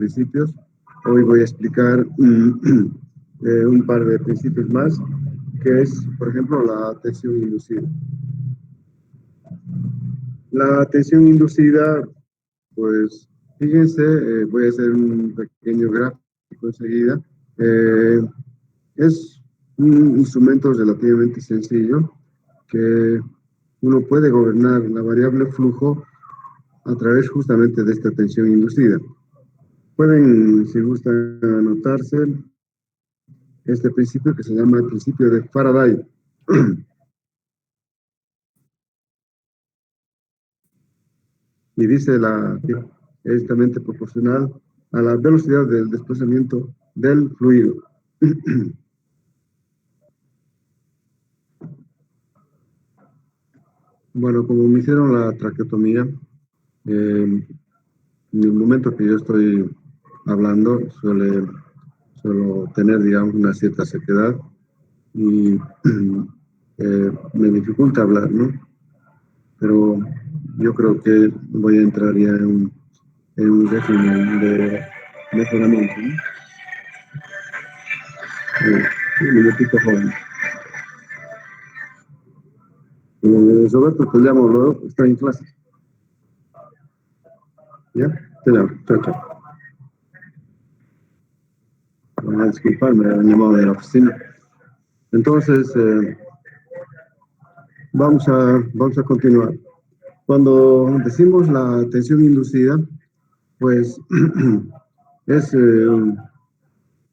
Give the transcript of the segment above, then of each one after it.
principios. Hoy voy a explicar un par de principios más, que es, por ejemplo, la tensión inducida. La tensión inducida, pues, fíjense, voy a hacer un pequeño gráfico enseguida. Es un instrumento relativamente sencillo que uno puede gobernar la variable flujo a través justamente de esta tensión inducida. Pueden, si gustan, anotarse este principio que se llama el principio de Faraday. Y dice es directamente proporcional a la velocidad del desplazamiento del fluido. Bueno, como me hicieron la traqueotomía, en el momento que yo estoy hablando, suelo tener, digamos, una cierta sequedad y me dificulta hablar, ¿no? Pero yo creo que voy a entrar ya en un régimen de mejoramiento, ¿no? Un minutito, joven. Roberto, te llamo luego, está en clase. ¿Ya? Te llamo, chao, chao. Disculpad, me han llamado de la oficina. Entonces, vamos a continuar. Cuando decimos la tensión inducida, pues es,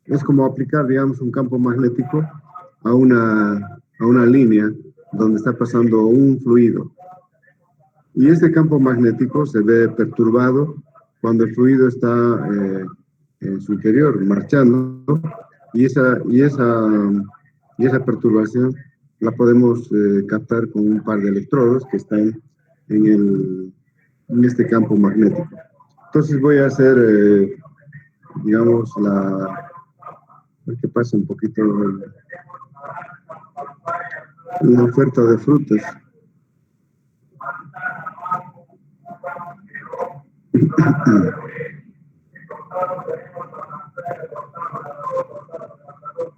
es como aplicar, digamos, un campo magnético a una línea donde está pasando un fluido. Y este campo magnético se ve perturbado cuando el fluido está en su interior, marchando, y esa perturbación la podemos captar con un par de electrodos que están en este campo magnético. Entonces voy a hacer, digamos, que pasa un poquito la oferta de frutas.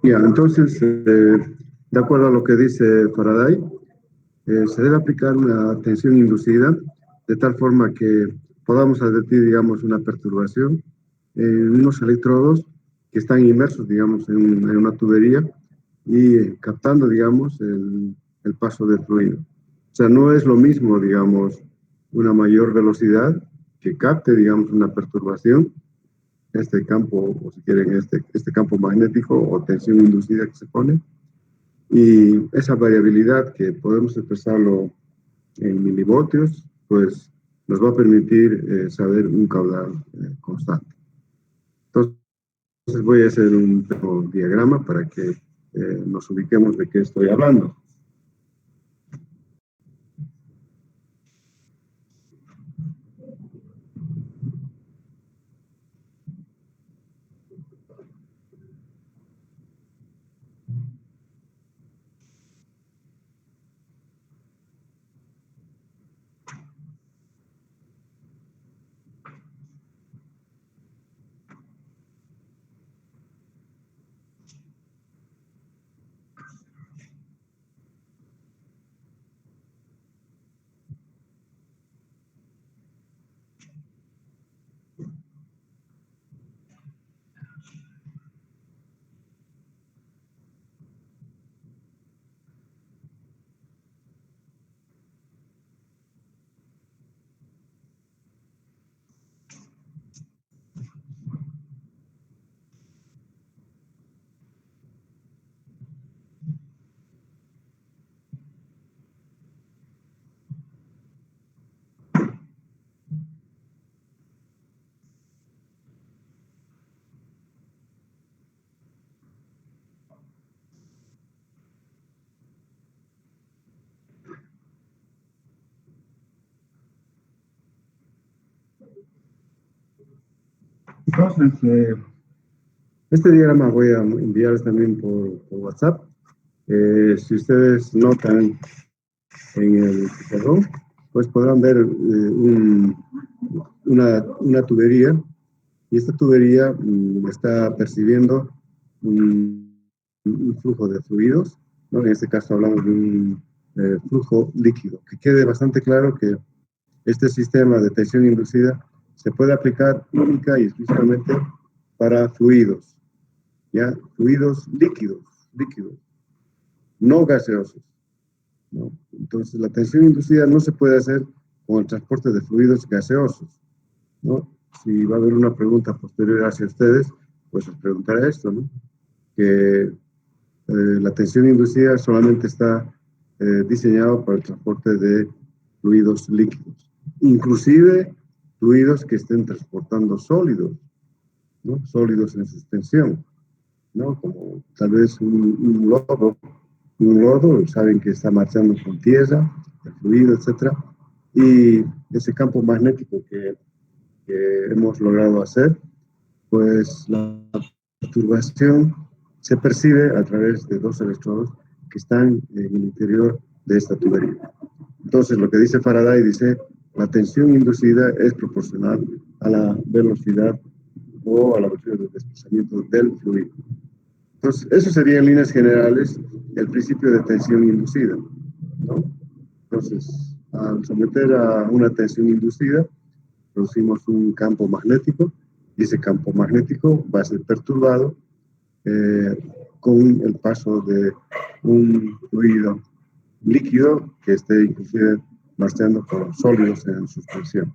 Ya, entonces, de acuerdo a lo que dice Faraday, se debe aplicar una tensión inducida de tal forma que podamos advertir, digamos, una perturbación en unos electrodos que están inmersos, digamos, en una tubería y captando, digamos, el paso del fluido. O sea, no es lo mismo, digamos, una mayor velocidad que capte, digamos, una perturbación, este campo, o si quieren, este campo magnético o tensión inducida que se pone, y esa variabilidad que podemos expresarlo en milivoltios, pues nos va a permitir saber un caudal constante. Entonces voy a hacer un diagrama para que nos ubiquemos de qué estoy hablando. Entonces, este diagrama voy a enviarles también por WhatsApp. Si ustedes notan en el pizarrón, pues podrán ver una tubería y esta tubería está percibiendo un flujo de fluidos, ¿no? En este caso hablamos de un flujo líquido. Que quede bastante claro que este sistema de tensión inducida se puede aplicar única y exclusivamente para fluidos, ¿ya? Fluidos líquidos, no gaseosos, ¿no? Entonces, la tensión inducida no se puede hacer con el transporte de fluidos gaseosos, ¿no? Si va a haber una pregunta posterior hacia ustedes, pues os preguntaré esto, ¿no? Que la tensión inducida solamente está diseñada para el transporte de fluidos líquidos, inclusive fluidos que estén transportando sólidos, ¿no? Sólidos en suspensión, ¿no? Como tal vez un lodo, saben que está marchando con tierra, el fluido, etcétera, y ese campo magnético que hemos logrado hacer, pues la perturbación se percibe a través de dos electrodos que están en el interior de esta tubería. Entonces, lo que dice Faraday, dice, la tensión inducida es proporcional a la velocidad o a la velocidad de desplazamiento del fluido. Entonces, eso sería en líneas generales el principio de tensión inducida, ¿no? Entonces, al someter a una tensión inducida, producimos un campo magnético y ese campo magnético va a ser perturbado eh, con el paso de un fluido líquido que esté inclusive marchando con sólidos en suspensión.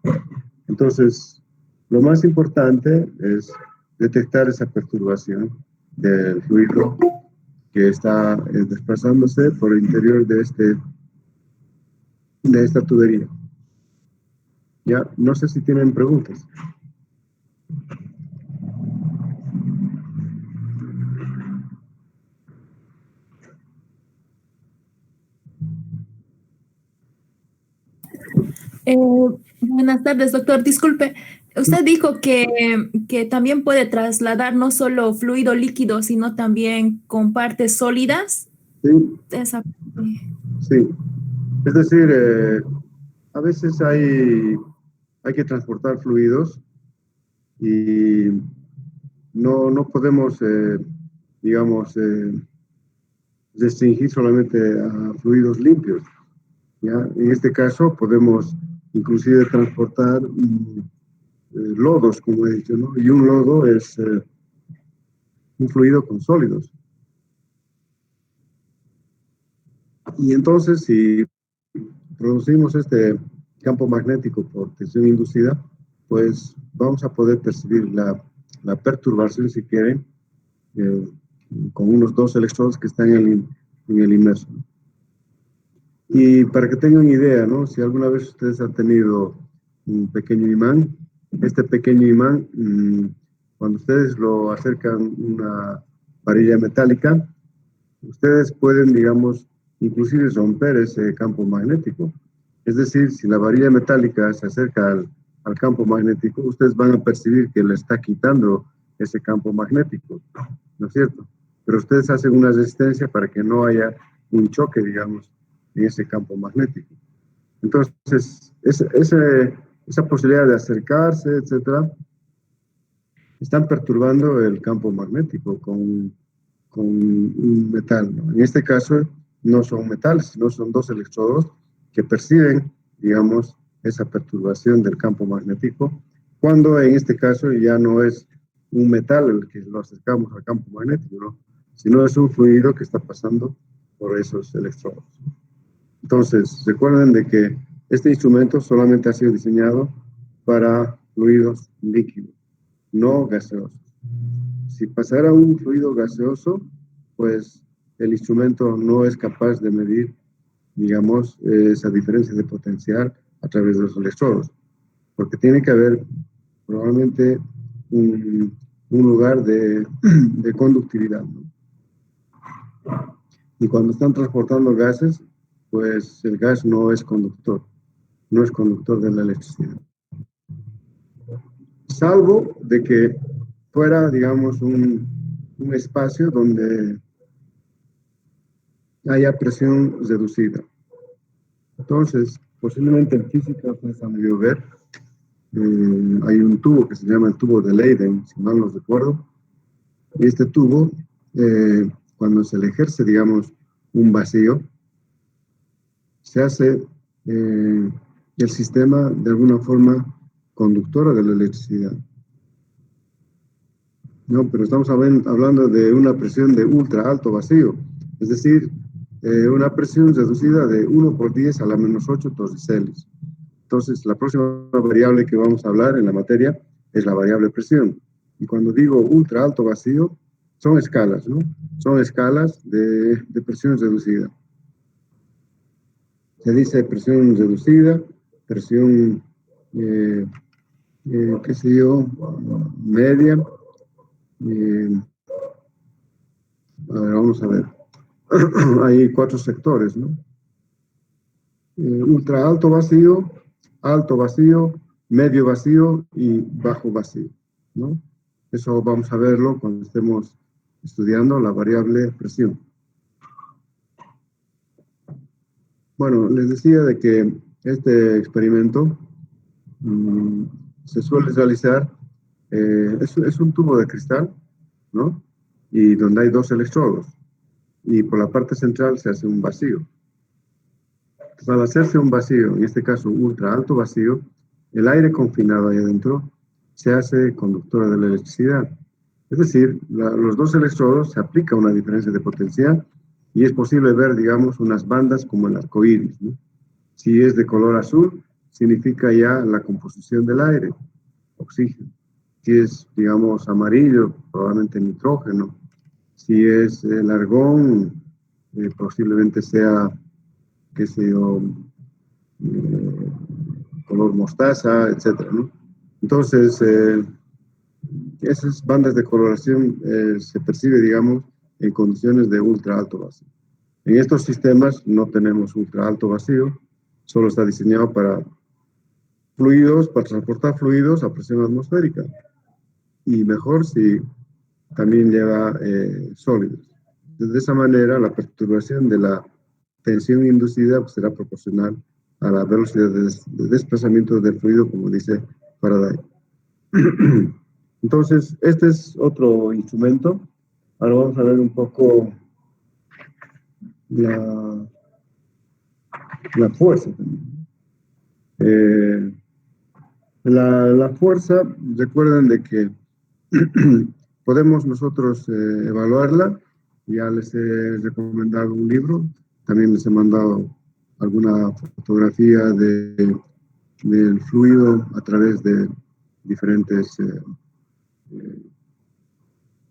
Entonces, lo más importante es detectar esa perturbación del fluido que está desplazándose por el interior de esta tubería. Ya, no sé si tienen preguntas. Eh, Buenas tardes, doctor. Disculpe, usted dijo que también puede trasladar no solo fluido líquido, sino también con partes sólidas. Sí, Esa- sí. Es decir, a veces hay que transportar fluidos y no podemos, digamos, restringir solamente a fluidos limpios, ¿ya? En este caso podemos inclusive transportar lodos, como he dicho, ¿no? Y un lodo es un fluido con sólidos. Y entonces, si producimos este campo magnético por tensión inducida, pues vamos a poder percibir la perturbación, si quieren, eh, con unos dos electrodos que están en el inmerso. Y para que tengan idea, ¿no? Si alguna vez ustedes han tenido un pequeño imán, este pequeño imán, cuando ustedes lo acercan a una varilla metálica, ustedes pueden, digamos, inclusive romper ese campo magnético. Es decir, si la varilla metálica se acerca al campo magnético, ustedes van a percibir que le está quitando ese campo magnético, ¿no es cierto? Pero ustedes hacen una resistencia para que no haya un choque, digamos, en ese campo magnético. Entonces, esa posibilidad de acercarse, etcétera, están perturbando el campo magnético con un metal, ¿no? En este caso, no son metales, sino son dos electrodos que perciben, digamos, esa perturbación del campo magnético, cuando en este caso ya no es un metal el que lo acercamos al campo magnético, ¿no? Sino es un fluido que está pasando por esos electrodos. Entonces, recuerden de que este instrumento solamente ha sido diseñado para fluidos líquidos, no gaseosos. Si pasara un fluido gaseoso, pues el instrumento no es capaz de medir, digamos, esa diferencia de potencial a través de los electrodos, porque tiene que haber probablemente un lugar de conductividad, ¿no? Y cuando están transportando gases, pues el gas no es conductor de la electricidad. Salvo de que fuera, digamos, un espacio donde haya presión reducida. Entonces, posiblemente en física ustedes han debido ver hay un tubo que se llama el tubo de Leyden, si mal no recuerdo, y este tubo, cuando se le ejerce, digamos, un vacío, se hace el sistema de alguna forma conductora de la electricidad. No, pero estamos hablando de una presión de ultra alto vacío, es decir, una presión reducida de 1 por 10 a la -8 torriceles. Entonces, la próxima variable que vamos a hablar en la materia es la variable presión. Y cuando digo ultra alto vacío, son escalas, ¿no? Son escalas de presión reducida. Se dice presión reducida, presión, qué sé yo, media. A ver, vamos a ver. Hay 4 sectores, ¿no? Ultra alto vacío, medio vacío y bajo vacío, ¿no? Eso vamos a verlo cuando estemos estudiando la variable presión. Bueno, les decía de que este experimento se suele realizar, es un tubo de cristal, ¿no? Y donde hay 2 electrodos. Y por la parte central se hace un vacío. Entonces, al hacerse un vacío, en este caso ultra alto vacío, el aire confinado ahí adentro se hace conductora de la electricidad. Es decir, los 2 electrodos se aplica una diferencia de potencial y es posible ver, digamos, unas bandas como el arco iris, ¿no? Si es de color azul, significa ya la composición del aire, oxígeno. Si es, digamos, amarillo, probablemente nitrógeno. Si es el argón, posiblemente sea, qué sé yo, eh, color mostaza, etcétera, ¿no? Entonces, esas bandas de coloración se percibe, digamos, en condiciones de ultra alto vacío. En estos sistemas no tenemos ultra alto vacío, solo está diseñado para fluidos, para transportar fluidos a presión atmosférica. Y mejor si también lleva sólidos. De esa manera, la perturbación de la tensión inducida pues, será proporcional a la velocidad de desplazamiento del fluido, como dice Faraday. Entonces, este es otro instrumento. Ahora vamos a ver un poco la fuerza también. La fuerza, recuerden de que podemos nosotros evaluarla. Ya les he recomendado un libro, también les he mandado alguna fotografía del fluido a través de diferentes,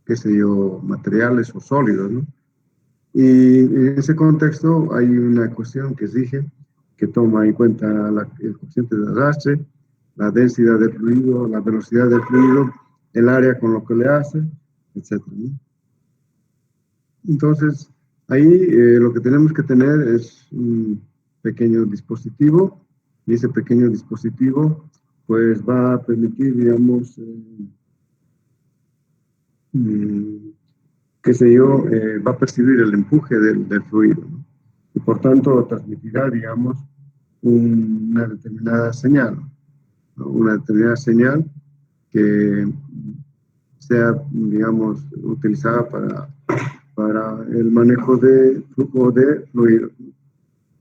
qué sé yo, materiales o sólidos, ¿no? Y en ese contexto hay una cuestión que exige que toma en cuenta el coeficiente de arrastre, la densidad del fluido, la velocidad del fluido, el área con lo que le hace, etc., ¿no? Entonces, ahí lo que tenemos que tener es un pequeño dispositivo y ese pequeño dispositivo pues va a permitir, digamos, qué sé yo, va a percibir el empuje del fluido, ¿no? Y por tanto transmitirá, digamos, una determinada señal, ¿no? Una determinada señal que sea, digamos, utilizada para el manejo de flujo de fluido.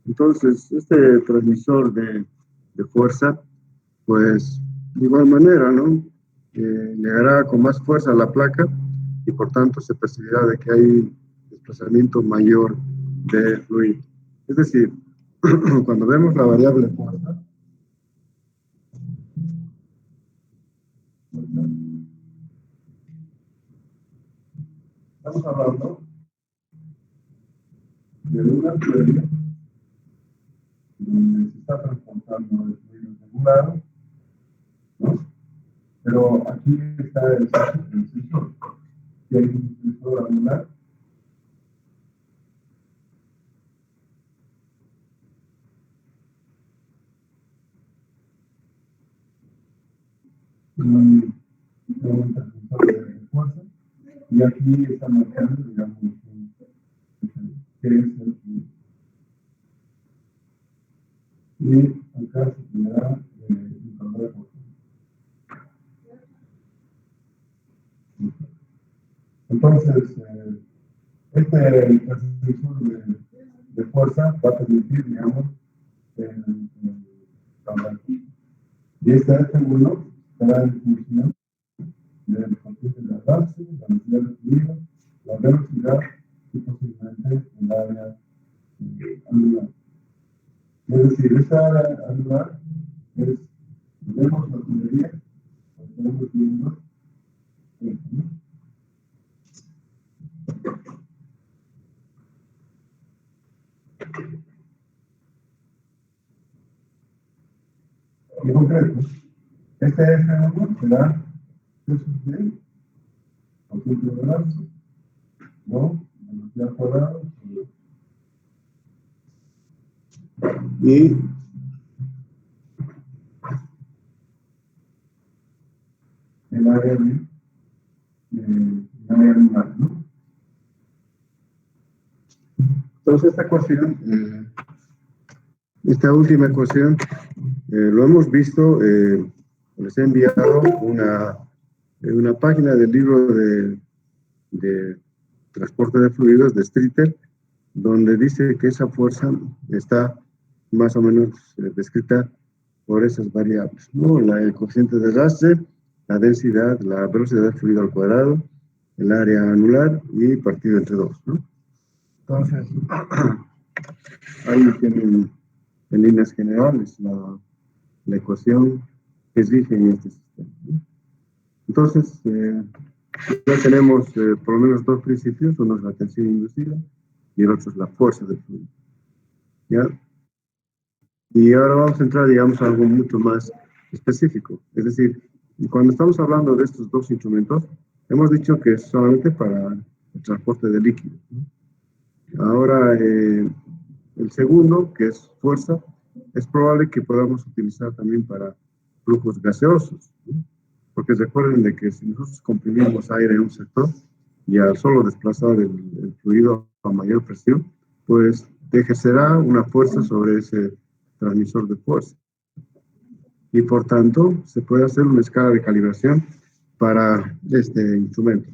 Entonces, este transmisor de fuerza, pues, de igual manera, ¿no? Llegará con más fuerza a la placa y por tanto se percibirá de que hay desplazamiento mayor de fluido. Es decir, cuando vemos la variable fuerza, estamos hablando de una teoría donde se está transportando el fluido de un lado, ¿no? Pero aquí está el sensor. Si hay un sensor anular, un transmisor de fuerza, y aquí está marcando, digamos, qué es el fluido. Y acá se tendrá un calor de fuerza. Entonces, este transmisor de fuerza va a permitir, digamos, el trabajo. Y este F1 será en función del potencial de avance, la velocidad de fluido, la velocidad y posiblemente el área anular. Es decir, esta área anular es, vemos la tubería, estamos viendo esto, ¿no? En concreto, este F1 será Q sub D, potencial de avance, ¿no? Velocidad cuadrada. Y el área anular, ¿no? Entonces, esta ecuación, esta última ecuación, lo hemos visto, les he enviado una página del libro de transporte de fluidos de Streeter, donde dice que esa fuerza está más o menos descrita por esas variables, ¿no? El coeficiente de arrastre, la densidad, la velocidad del fluido al cuadrado, el área anular y partido entre dos, ¿no? Entonces, ahí tienen en líneas generales la ecuación que rige en este sistema, ¿no? Entonces, ya tenemos por lo menos dos principios, uno es la tensión inducida y el otro es la fuerza del fluido, ¿ya? Y ahora vamos a entrar, digamos, a algo mucho más específico. Es decir, cuando estamos hablando de estos dos instrumentos, hemos dicho que es solamente para el transporte de líquidos, ¿no? Ahora, el segundo, que es fuerza, es probable que podamos utilizar también para flujos gaseosos, ¿no? Porque recuerden de que si nosotros comprimimos aire en un sector y al solo desplazar el fluido a mayor presión, pues ejercerá una fuerza sobre ese transmisor de fuerza. Y por tanto, se puede hacer una escala de calibración para este instrumento.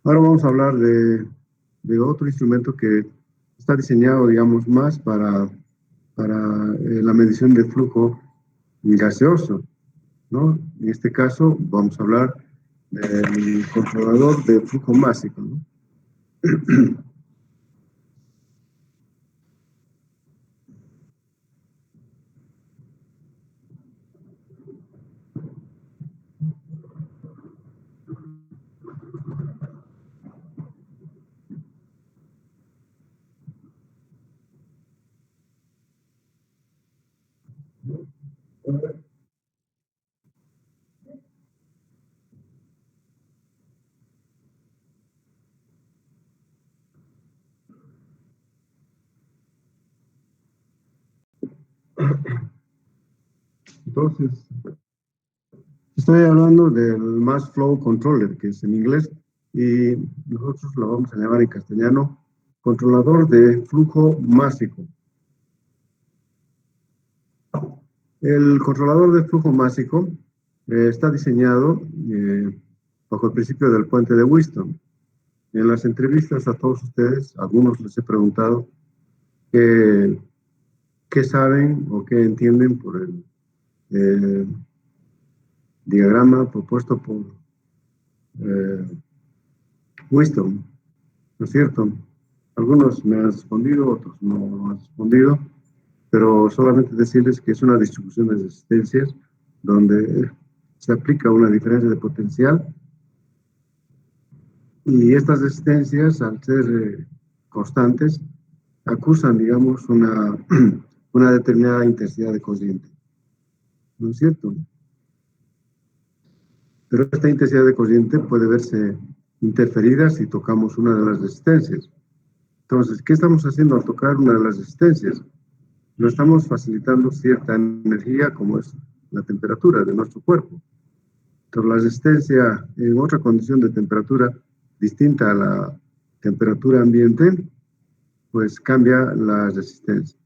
Ahora vamos a hablar de otro instrumento que está diseñado, digamos, más para la medición de flujo gaseoso, ¿no? En este caso, vamos a hablar del controlador de flujo másico, ¿no? Entonces, estoy hablando del Mass Flow Controller, que es en inglés, y nosotros lo vamos a llamar en castellano controlador de flujo másico. El controlador de flujo másico está diseñado bajo el principio del puente de Wheatstone. En las entrevistas a todos ustedes, a algunos les he preguntado qué saben o qué entienden por el diagrama propuesto por Wheatstone, ¿no es cierto? Algunos me han respondido, otros no han respondido, pero solamente decirles que es una distribución de resistencias donde se aplica una diferencia de potencial y estas resistencias, al ser constantes, acusan, digamos, una determinada intensidad de corriente, ¿no es cierto? Pero esta intensidad de corriente puede verse interferida si tocamos una de las resistencias. Entonces, ¿qué estamos haciendo al tocar una de las resistencias? Lo estamos facilitando cierta energía, como es la temperatura de nuestro cuerpo. Entonces, la resistencia en otra condición de temperatura distinta a la temperatura ambiente, pues cambia la resistencia.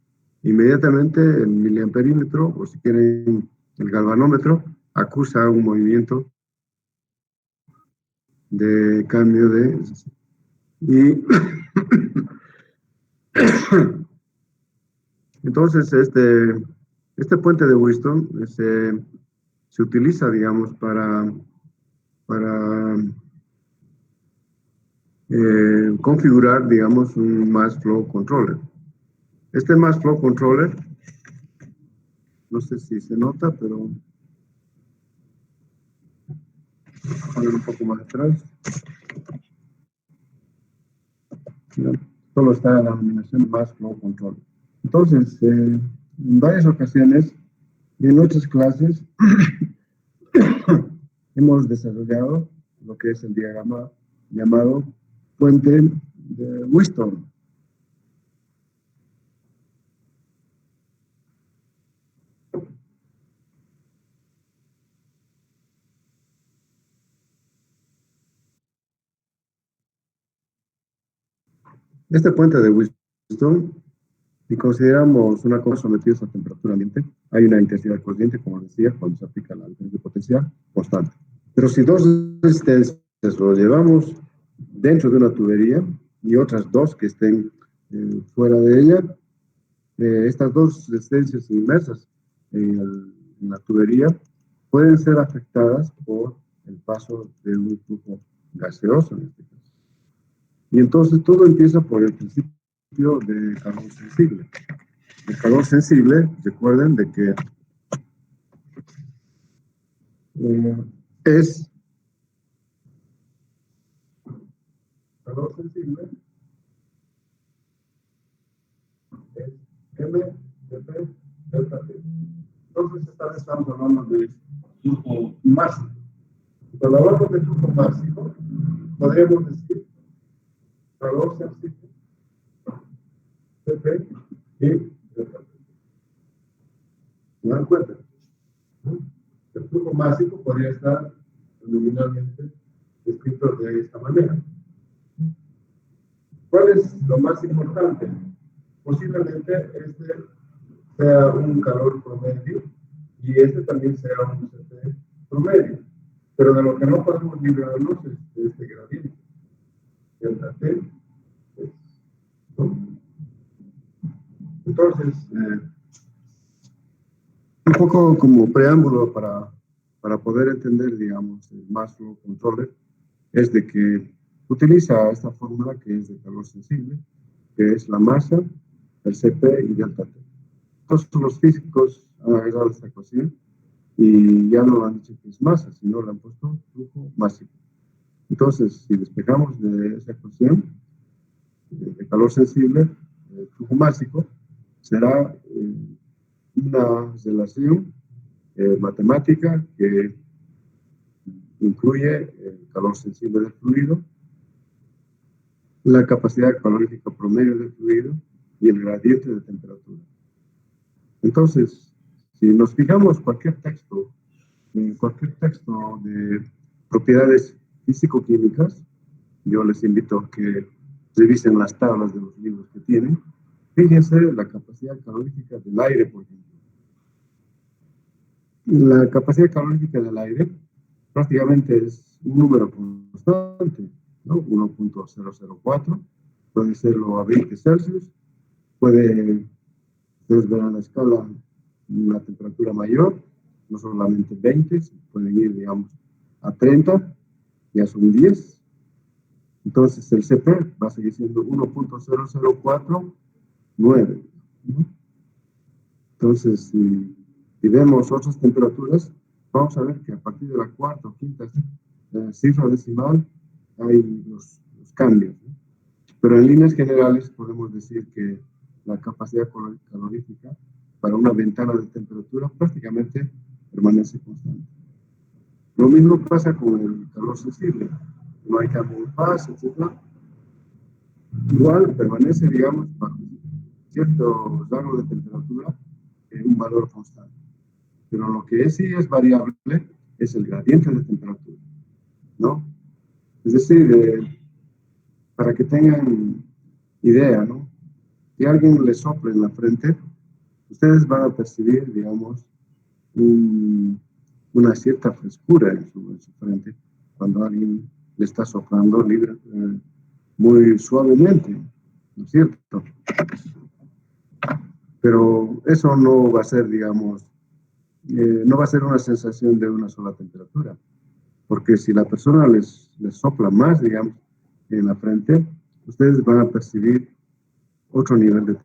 Inmediatamente el miliamperímetro, o si quieren el galvanómetro, acusa un movimiento de cambio de... Y entonces, este puente de Whiston se utiliza, digamos, para configurar, digamos, un Mass Flow Controller. Este Mass Flow Controller, no sé si se nota, pero voy a poner un poco más atrás. ¿No? Solo está la denominación Mass Flow Controller. Entonces, en varias ocasiones y en otras clases hemos desarrollado lo que es el diagrama llamado puente de Whiston. Este puente de Whiston, si consideramos una cosa sometida a temperatura ambiente, hay una intensidad corriente, como decía, cuando se aplica la diferencia potencial constante. Pero si dos resistencias lo llevamos dentro de una tubería y otras dos que estén fuera de ella, estas dos resistencias inmersas en la tubería pueden ser afectadas por el paso de un flujo gaseoso en este caso. Y entonces todo empieza por el principio de calor sensible. El calor sensible, recuerden de que es calor sensible, es M de P delta T. Entonces esta vez estamos hablando de flujo máximo. Cuando hablamos de flujo máximo, podríamos decir calor sensible, P y delta T. ¿Se dan cuenta? El flujo máximo podría estar nominalmente descrito de esta manera. ¿Cuál es lo más importante? Posiblemente este sea un calor promedio y este también sea un CP promedio. Pero de lo que no podemos librarnos es de este gradiente. Delta T. ¿No? Entonces, un poco como preámbulo para poder entender, digamos, el Mass Flow Controller, es de que utiliza esta fórmula que es de calor sensible, que es la masa, el CP y delta T. Entonces los físicos han agarrado esta ecuación y ya no han dicho que es masa, sino le han puesto flujo máximo. Entonces, si despejamos de esa ecuación de calor sensible, el flujo máximo será una relación matemática que incluye el calor sensible del fluido, la capacidad calorífica promedio del fluido y el gradiente de temperatura. Entonces, si nos fijamos cualquier texto de propiedades físico-químicas, yo les invito a que revisen las tablas de los libros que tienen. Fíjense la capacidad calorífica del aire, por ejemplo. La capacidad calorífica del aire prácticamente es un número constante, ¿no? 1.004, puede serlo a 20 Celsius, puede, ustedes verán la escala, una temperatura mayor, no solamente 20, pueden ir, digamos, a 30, ya son 10. Entonces el CP va a seguir siendo 1.0049. ¿No? Entonces, si vemos otras temperaturas, vamos a ver que a partir de la cuarta o quinta cifra decimal hay los cambios, ¿no? Pero en líneas generales podemos decir que la capacidad calorífica para una ventana de temperatura prácticamente permanece constante. Lo mismo pasa con el calor sensible. No hay cambio de fase, etc. Igual permanece, digamos, bajo cierto rango de temperatura en un valor constante. Pero lo que sí es variable es el gradiente de temperatura, ¿no? Es decir, para que tengan idea, ¿no? Si alguien les sopla en la frente, ustedes van a percibir, digamos, una cierta frescura en su frente cuando alguien le está soplando libre, muy suavemente, ¿no es cierto? Pero eso no va a ser, digamos, no va a ser una sensación de una sola temperatura, porque si la persona les sopla más, digamos, en la frente, ustedes van a percibir otro nivel de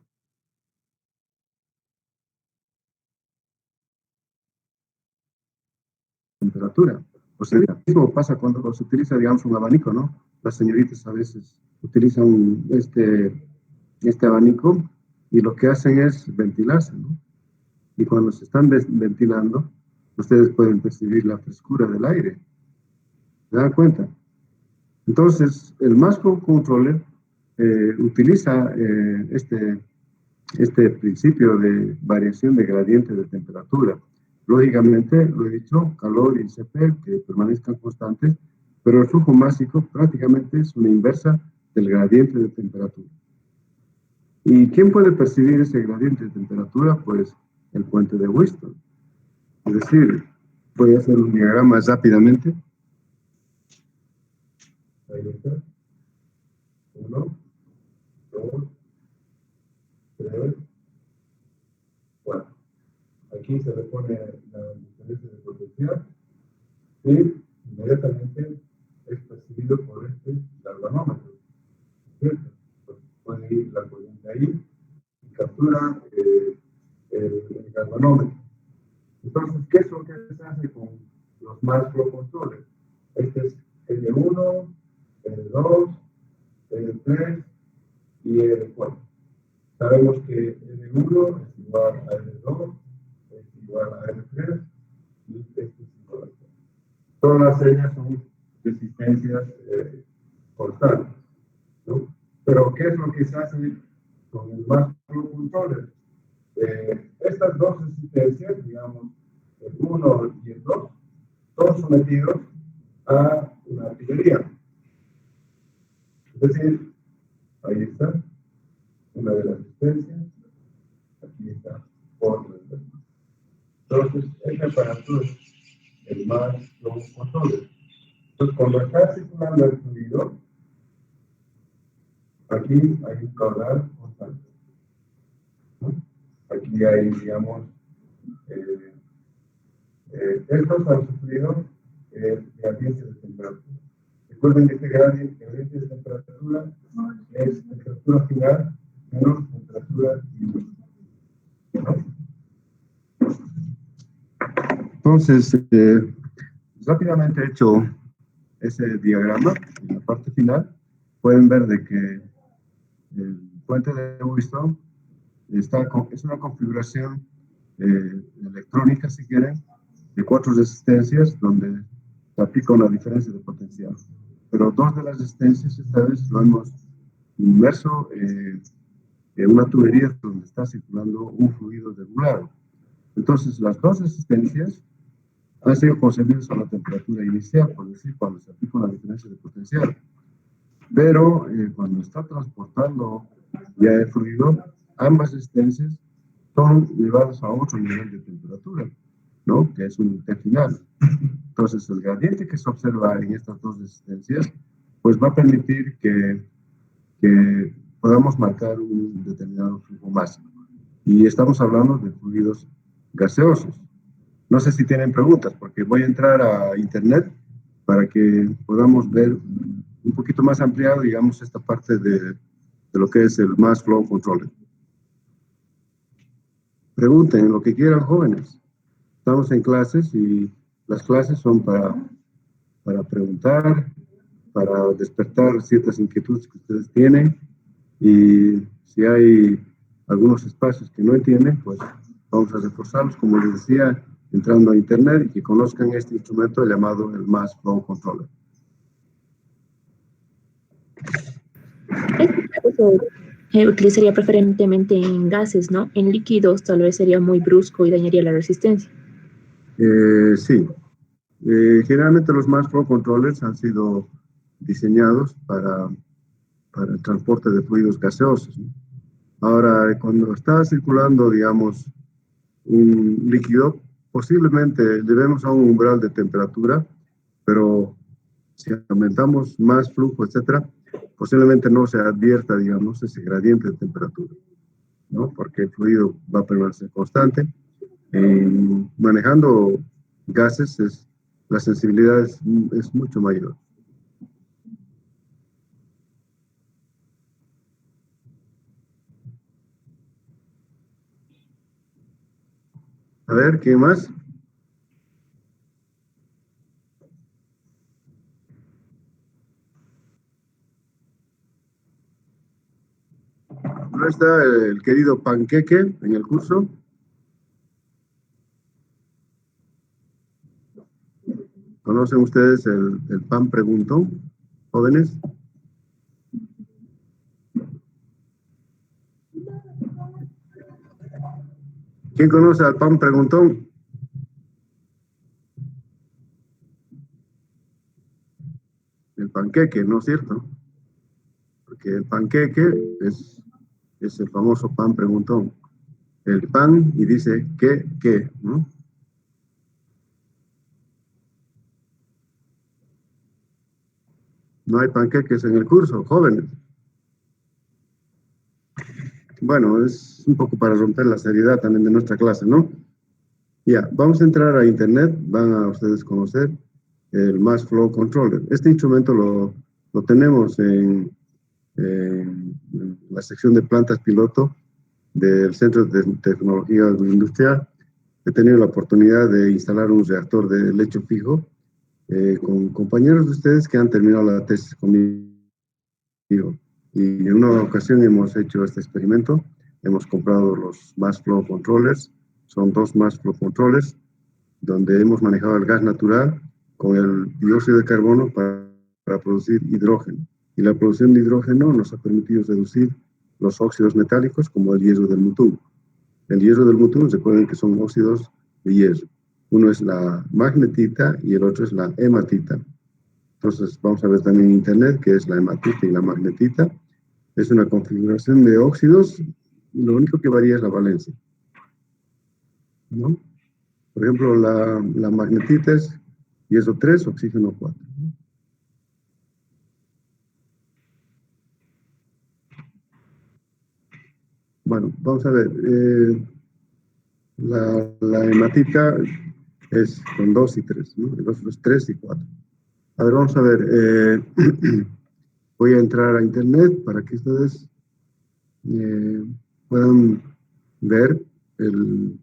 temperatura. O sea, lo mismo pasa cuando se utiliza, digamos, un abanico, ¿no? Las señoritas a veces utilizan este abanico y lo que hacen es ventilarse, ¿no? Y cuando se están ventilando, ustedes pueden percibir la frescura del aire. ¿Se dan cuenta? Entonces, el Mass Flow Controller utiliza este principio de variación de gradiente de temperatura. Lógicamente, lo he dicho, calor y CP que permanezcan constantes, pero el flujo másico prácticamente es una inversa del gradiente de temperatura. ¿Y quién puede percibir ese gradiente de temperatura? Pues el puente de Whiston. Es decir, voy a hacer un diagrama rápidamente. Ahí está. 1, 2, 3, 4. Aquí se le pone la diferencia de potencial y inmediatamente es percibido por este galvanómetro, ¿cierto? Pues puede ir la corriente ahí y captura el galvanómetro. Entonces, ¿qué es lo que se hace con los Mass Flow Controllers? Este es L1, L2, L3 y L4. Sabemos que L1 es igual a L2, es igual a L3 y este es igual a L4. Todas las señas son resistencias constantes, ¿no? Pero ¿qué es lo que se hace con el Mass Flow Controller? Estas dos resistencias, digamos, el 1 y el 2, son sometidos a una artillería. Es decir, ahí está una de las resistencias, aquí está otra de las. Entonces, este aparato es el Mass Flow Controller. Entonces, cuando está circulando el fluido, aquí hay un caudal constante, ¿no? Aquí hay, digamos, estos han sufrido gradientes de temperatura. Recuerden que este gradiente de temperatura es temperatura final menos temperatura inicial, ¿no? Entonces, rápidamente he hecho ese diagrama. En la parte final pueden ver de que el puente de Whiston es una configuración electrónica, si quieren, de 4 resistencias donde se aplica una diferencia de potencial. Pero 2 de las resistencias esta vez lo hemos inmerso en una tubería donde está circulando un fluido regulado. Entonces, las 2 resistencias han sido concebidas a la temperatura inicial, por decir, cuando se aplica una diferencia de potencial. Pero cuando está transportando ya el fluido, ambas resistencias son llevadas a otro nivel de temperatura, ¿no? Que es un T final. Entonces, el gradiente que se observa en estas 2 resistencias, pues va a permitir que podamos marcar un determinado flujo máximo. Y estamos hablando de fluidos gaseosos. No sé si tienen preguntas, porque voy a entrar a internet para que podamos ver un poquito más ampliado, digamos, esta parte de lo que es el Mass Flow Controller. Pregunten lo que quieran, jóvenes. Estamos en clases y las clases son para preguntar, para despertar ciertas inquietudes que ustedes tienen, y si hay algunos espacios que no entienden, pues vamos a reforzarlos, como les decía, entrando a internet y que conozcan este instrumento llamado el Mass Flow Controller. Se utilizaría preferentemente en gases, ¿no? En líquidos tal vez sería muy brusco y dañaría la resistencia. Sí. Generalmente los Mass Flow Controllers han sido diseñados para el transporte de fluidos gaseosos, ¿no? Ahora, cuando está circulando, digamos, un líquido, posiblemente llevemos a un umbral de temperatura, pero si aumentamos más flujo, etcétera, posiblemente no se advierta, digamos, ese gradiente de temperatura, ¿no? Porque el fluido va a permanecer constante. Manejando gases, la sensibilidad es mucho mayor. A ver, ¿quién más? ¿No está el querido Panqueque en el curso? ¿Conocen ustedes el pan preguntón, jóvenes? ¿Quién conoce al pan preguntón? El panqueque, ¿no es cierto? Porque el panqueque es el famoso pan preguntón. El pan y dice ¿qué? ¿No? No hay panqueques en el curso, jóvenes. Bueno, es un poco para romper la seriedad también de nuestra clase, ¿no? Ya, vamos a entrar a internet, van a ustedes conocer el Mass Flow Controller. Este instrumento lo tenemos en la sección de plantas piloto del Centro de Tecnología Agroindustrial. He tenido la oportunidad de instalar un reactor de lecho fijo con compañeros de ustedes que han terminado la tesis conmigo. Y en una ocasión hemos hecho este experimento. Hemos comprado los Mass Flow Controllers. Son 2 Mass Flow Controllers donde hemos manejado el gas natural con el dióxido de carbono para producir hidrógeno. Y la producción de hidrógeno nos ha permitido reducir los óxidos metálicos como el hierro del mutún. El hierro del mutún, recuerden que son óxidos de hierro. Uno es la magnetita y el otro es la hematita. Entonces vamos a ver también en internet qué es la hematita y la magnetita. Es una configuración de óxidos y lo único que varía es la valencia, ¿no? Por ejemplo, la magnetita es hierro 3, oxígeno 4. Bueno, vamos a ver. La hematita es con 2 y 3, ¿no? El otro es 3 y 4. A ver, vamos a ver. Voy a entrar a internet para que ustedes puedan ver el...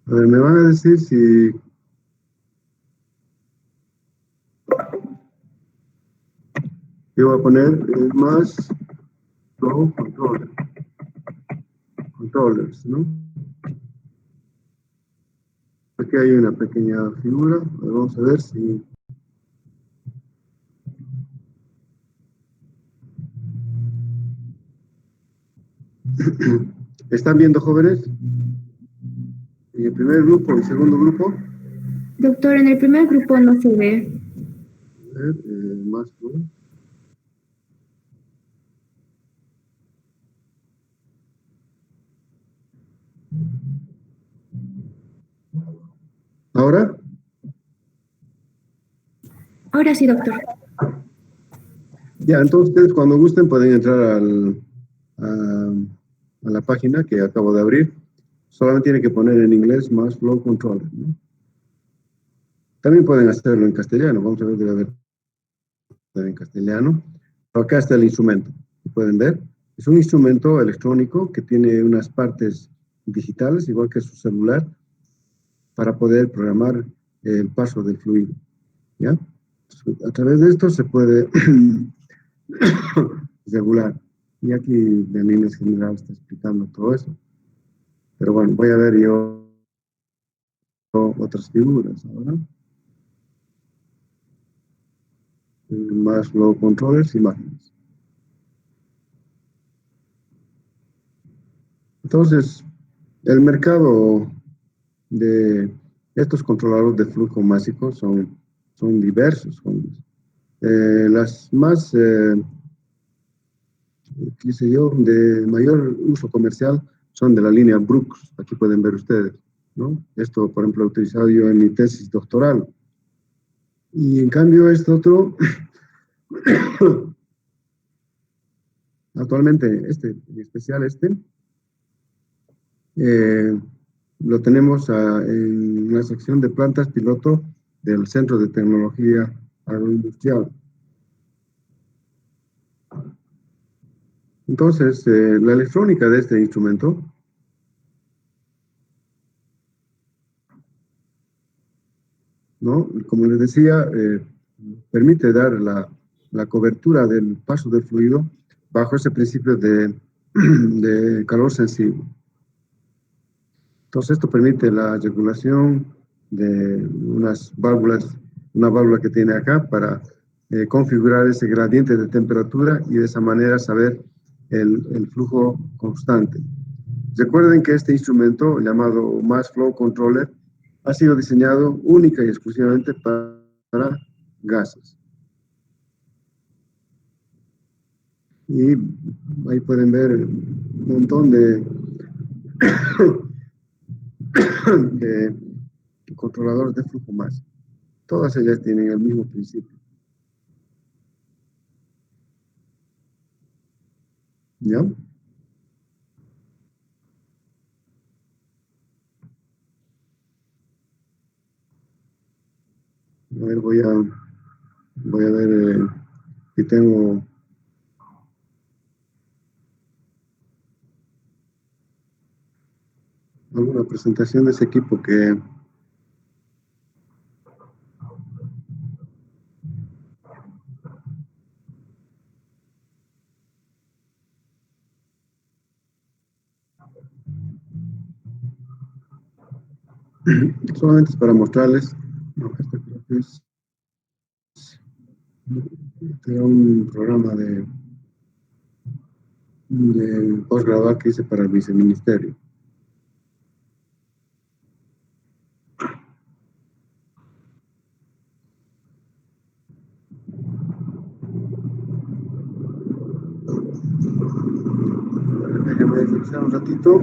a ver, me van a decir si... Yo voy a poner más flow controllers, ¿no? Aquí hay una pequeña figura. Vamos a ver si... ¿Están viendo, jóvenes? En el primer grupo y segundo grupo. Doctor, en el primer grupo no se ve. A ver, más flow. ¿Ahora? Ahora sí, doctor. Ya, entonces ustedes cuando gusten pueden entrar a la página que acabo de abrir. Solamente tienen que poner en inglés más Flow Controller, ¿no? También pueden hacerlo en castellano. Vamos a ver, debe haber en castellano. Pero acá está el instrumento. Pueden ver. Es un instrumento electrónico que tiene unas partes digitales, igual que su celular, para poder programar el paso del fluido, ¿ya? Entonces, a través de esto se puede regular. Y aquí de líneas generales está explicando todo eso. Pero bueno, voy a ver yo otras figuras ahora. Más flow controllers, imágenes. Entonces, el mercado de estos controladores de flujo másico son diversos. Las más qué sé yo, de mayor uso comercial son de la línea Brooks, aquí pueden ver ustedes, ¿no? Esto, por ejemplo, he utilizado yo en mi tesis doctoral. Y en cambio, este otro, actualmente, en especial eh, lo tenemos en la sección de plantas piloto del Centro de Tecnología Agroindustrial. Entonces, la electrónica de este instrumento, ¿no? Como les decía, permite dar la cobertura del paso del fluido bajo ese principio de calor sensible. Entonces, esto permite la regulación de unas válvulas, una válvula que tiene acá para configurar ese gradiente de temperatura y de esa manera saber el flujo constante. Recuerden que este instrumento, llamado Mass Flow Controller, ha sido diseñado única y exclusivamente para gases. Y ahí pueden ver un montón de controladores de flujo más. Todas ellas tienen el mismo principio. ¿Ya? A ver, voy a ver si tengo alguna presentación de ese equipo que solamente es para mostrarles. No, este creo que es un programa de posgraduado que hice para el viceministerio. Déjenme descansar un ratito.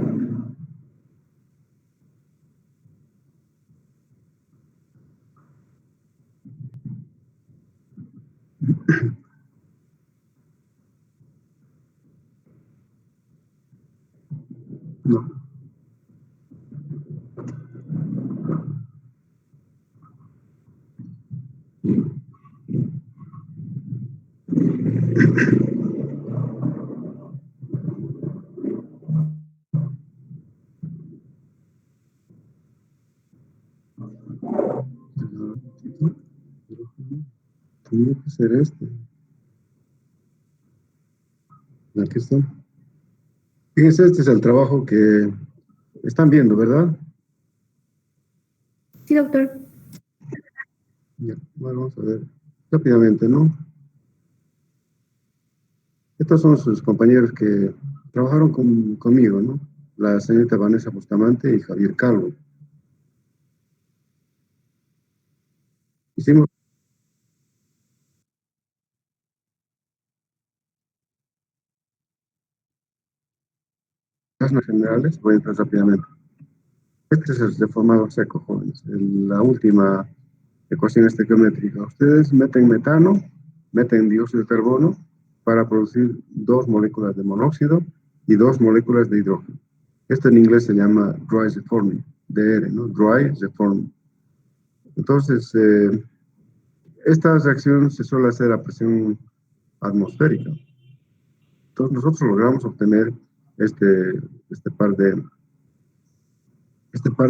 No. Tiene que ser este. Aquí está. Fíjense, este es el trabajo que están viendo, ¿verdad? Sí, doctor. Ya, bueno, vamos a ver rápidamente, ¿no? Estos son sus compañeros que trabajaron conmigo, ¿no? La señorita Vanessa Bustamante y Javier Calvo. Hicimos las generales, voy a entrar rápidamente. Este es el deformado seco, jóvenes, la última ecuación estequiométrica. Ustedes meten metano, meten dióxido de carbono para producir 2 moléculas de monóxido y 2 moléculas de hidrógeno. Esto en inglés se llama dry reforming, DR, ¿no? Dry reforming. Entonces, esta reacción se suele hacer a presión atmosférica. Entonces, nosotros logramos obtener este par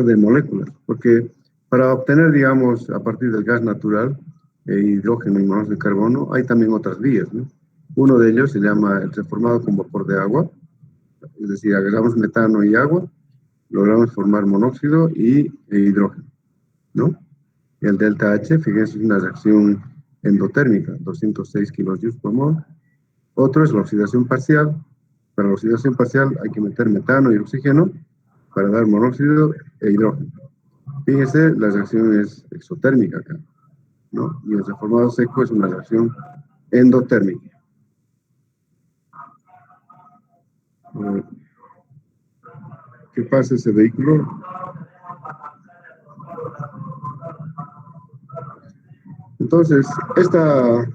de moléculas, porque para obtener, digamos, a partir del gas natural, hidrógeno y monóxido de carbono, hay también otras vías, ¿no? Uno de ellos se llama el reformado con vapor de agua, es decir, agregamos metano y agua, logramos formar monóxido e hidrógeno, ¿no? El delta H, fíjense, es una reacción endotérmica, 206 kilojoules por mol. Otro es la oxidación parcial. Para la oxidación parcial hay que meter metano y oxígeno para dar monóxido e hidrógeno. Fíjense, la reacción es exotérmica acá, ¿no? Y el reformado seco es una reacción endotérmica. eh, que pase ese vehículo. Entonces, esta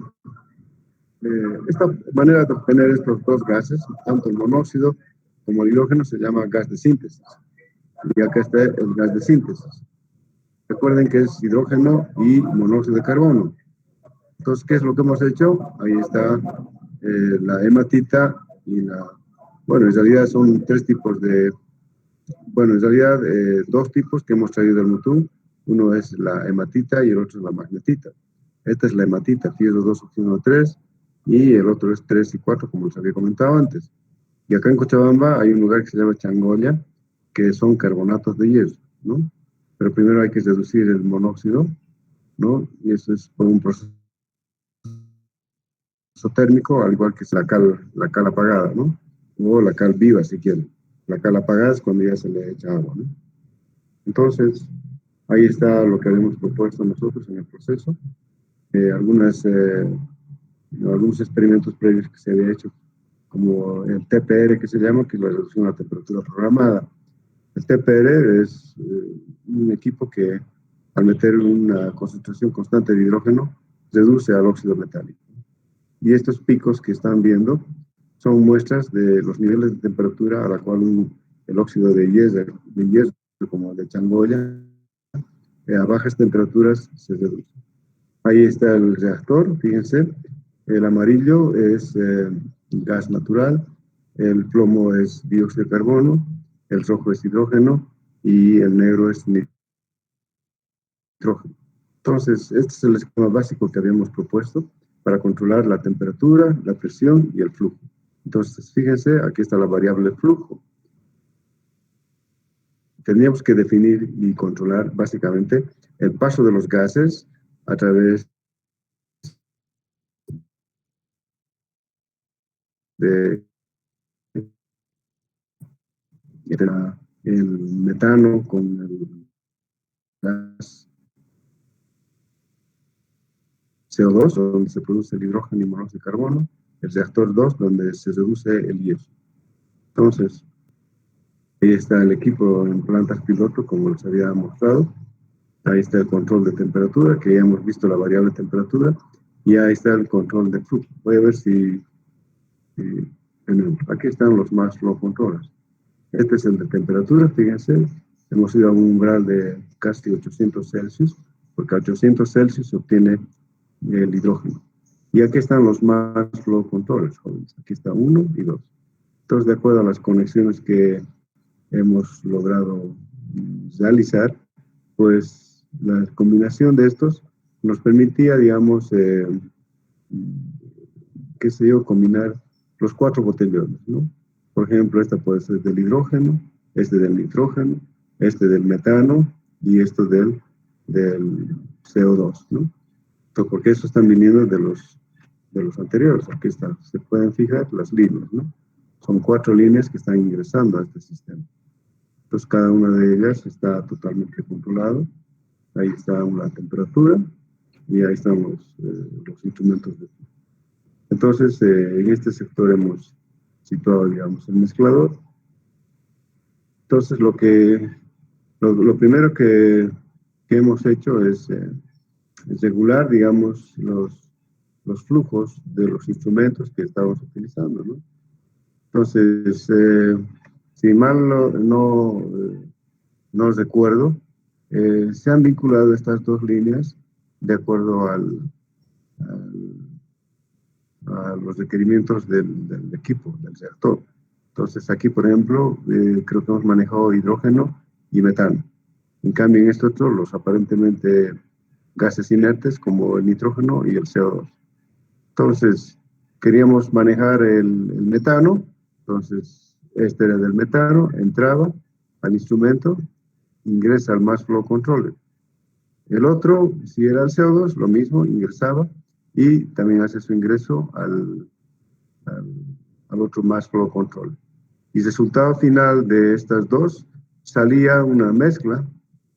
manera de obtener estos dos gases, tanto el monóxido como el hidrógeno, se llama gas de síntesis. Y acá está el gas de síntesis. Recuerden que es hidrógeno y monóxido de carbono. Entonces, ¿qué es lo que hemos hecho? Ahí está la hematita y la... Bueno, en realidad son tres tipos de... Bueno, en realidad dos tipos que hemos traído del Mutum. Uno es la hematita y el otro es la magnetita. Esta es la hematita, fierro 2, oxígeno 3, y el otro es 3 y 4, como les había comentado antes. Y acá en Cochabamba hay un lugar que se llama Changolla, que son carbonatos de hierro, ¿no? Pero primero hay que reducir el monóxido, ¿no? Y eso es por un proceso térmico, al igual que la cal apagada, ¿no? O la cal viva, si quieren. La cal apagada es cuando ya se le echa agua, ¿no? Entonces, ahí está lo que habíamos propuesto nosotros en el proceso. Algunos experimentos previos que se había hecho, como el TPR, que se llama, que es la reducción a temperatura programada. El TPR es un equipo que, al meter una concentración constante de hidrógeno, reduce al óxido metálico. Y estos picos que están viendo son muestras de los niveles de temperatura a la cual el óxido de hierro como de Changolla, a bajas temperaturas se reduce. Ahí está el reactor, fíjense. El amarillo es gas natural, el plomo es dióxido de carbono, el rojo es hidrógeno y el negro es nitrógeno. Entonces, este es el esquema básico que habíamos propuesto para controlar la temperatura, la presión y el flujo. Entonces, fíjense, aquí está la variable flujo. Tendríamos que definir y controlar básicamente el paso de los gases a través de el metano con el gas CO2, donde se produce el hidrógeno y monóxido de carbono, el reactor 2, donde se reduce el hierro. Entonces, ahí está el equipo en plantas piloto, como les había mostrado. Ahí está el control de temperatura, que ya hemos visto la variable temperatura, y ahí está el control de flujo. Voy a ver si aquí están los mass flow controllers. Este es el de temperatura, fíjense, hemos ido a un umbral de casi 800 Celsius, porque a 800 Celsius se obtiene el hidrógeno. Y aquí están los mass flow controllers, jóvenes. Aquí está 1 y 2. Entonces, de acuerdo a las conexiones que hemos logrado realizar, pues la combinación de estos nos permitía, digamos, qué sé yo, combinar los 4 botellones, ¿no? Por ejemplo, esta puede ser del hidrógeno, este del nitrógeno, este del metano y esto del CO2, ¿no? Entonces, porque estos están viniendo de los anteriores. Aquí está, se pueden fijar las líneas, ¿no? Son 4 líneas que están ingresando a este sistema. Entonces, cada una de ellas está totalmente controlado. Ahí está la temperatura y ahí están los instrumentos de... Entonces, en este sector hemos situado, digamos, el mezclador. Entonces, lo primero que hemos hecho es regular, digamos, los flujos de los instrumentos que estamos utilizando, ¿no? Entonces, si mal no recuerdo, se han vinculado estas dos líneas de acuerdo a los requerimientos del equipo, del reactor. Entonces, aquí, por ejemplo, creo que hemos manejado hidrógeno y metano. En cambio, en este otro, los aparentemente gases inertes como el nitrógeno y el CO2. Entonces, queríamos manejar el metano. Entonces, este era del metano, entraba al instrumento, ingresa al mass flow controller. El otro, si era el CO2, lo mismo, ingresaba y también hace su ingreso al otro mass flow controller. Y resultado final de estas dos, salía una mezcla,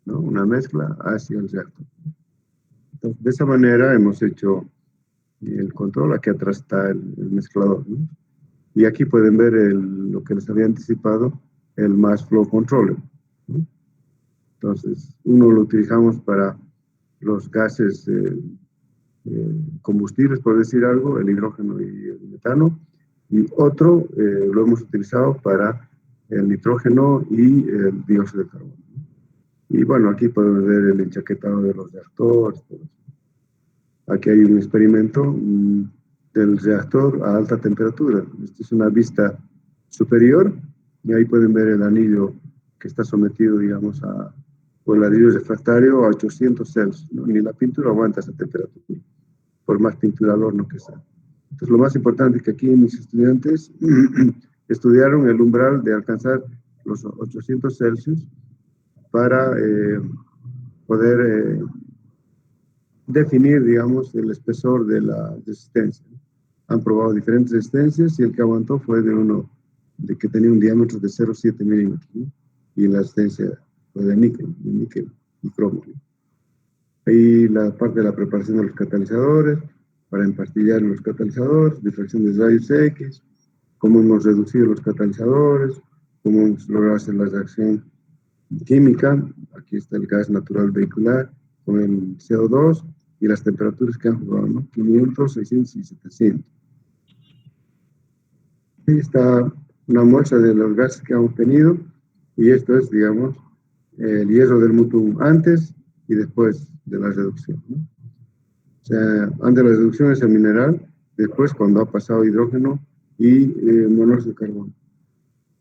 ¿no? Una mezcla hacia el reactor. Entonces, de esa manera hemos hecho el control. Aquí atrás está el mezclador, ¿no? Y aquí pueden ver lo que les había anticipado, el Mass Flow Controller, ¿no? Entonces, uno lo utilizamos para los gases combustibles, por decir algo, el hidrógeno y el metano, y otro lo hemos utilizado para el nitrógeno y el dióxido de carbono. Y bueno, aquí podemos ver el enchaquetado de los reactores. Aquí hay un experimento del reactor a alta temperatura. Esta es una vista superior y ahí pueden ver el anillo que está sometido, digamos, o el anillo refractario a 800 Celsius, ¿no? Ni la pintura aguanta esa temperatura, por más pintura al horno que sea. Entonces, lo más importante es que aquí mis estudiantes estudiaron el umbral de alcanzar los 800 Celsius para poder definir, digamos, el espesor de la resistencia. Han probado diferentes resistencias y el que aguantó fue de que tenía un diámetro de 0,7 milímetros, ¿no? Y la resistencia fue de níquel y cromo, ¿no? Ahí la parte de la preparación de los catalizadores, para empastillar los catalizadores, difracción de rayos X, cómo hemos reducido los catalizadores, cómo hemos logrado hacer la reacción química. Aquí está el gas natural vehicular con el CO2 y las temperaturas que han jugado, ¿no? 500, 600 y 700. Ahí está una muestra de los gases que hemos tenido y esto es, digamos, el hierro del mutum antes y después de la reducción, ¿no? O sea, antes de la reducción es el mineral, después cuando ha pasado hidrógeno y monóxido de carbono.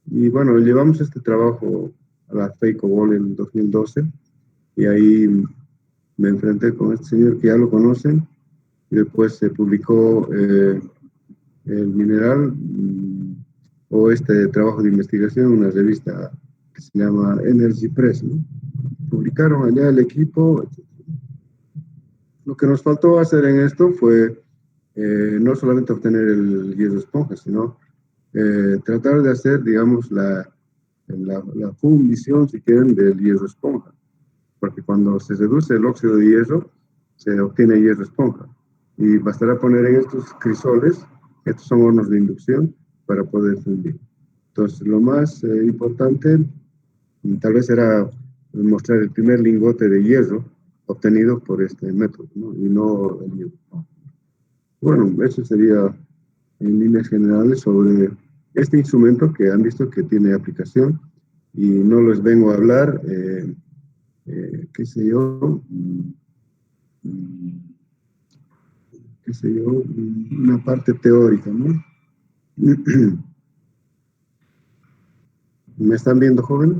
Y bueno, llevamos este trabajo a la FEICOBOL en 2012 y ahí me enfrenté con este señor que ya lo conocen y después se publicó el mineral o este trabajo de investigación en una revista que se llama Energy Press, ¿no? Publicaron allá el equipo. Lo que nos faltó hacer en esto fue no solamente obtener el hierro esponja, sino tratar de hacer, digamos, la fundición, si quieren, del hierro esponja. Porque cuando se reduce el óxido de hierro, se obtiene hierro esponja. Y bastará poner en estos crisoles, estos son hornos de inducción, para poder fundir. Entonces, lo más importante, tal vez era mostrar el primer lingote de hierro obtenido por este método, ¿no? Y no el hierro. Bueno, eso sería en líneas generales sobre este instrumento que han visto que tiene aplicación y no les vengo a hablar, qué sé yo, una parte teórica, ¿no? ¿Me están viendo, jóvenes?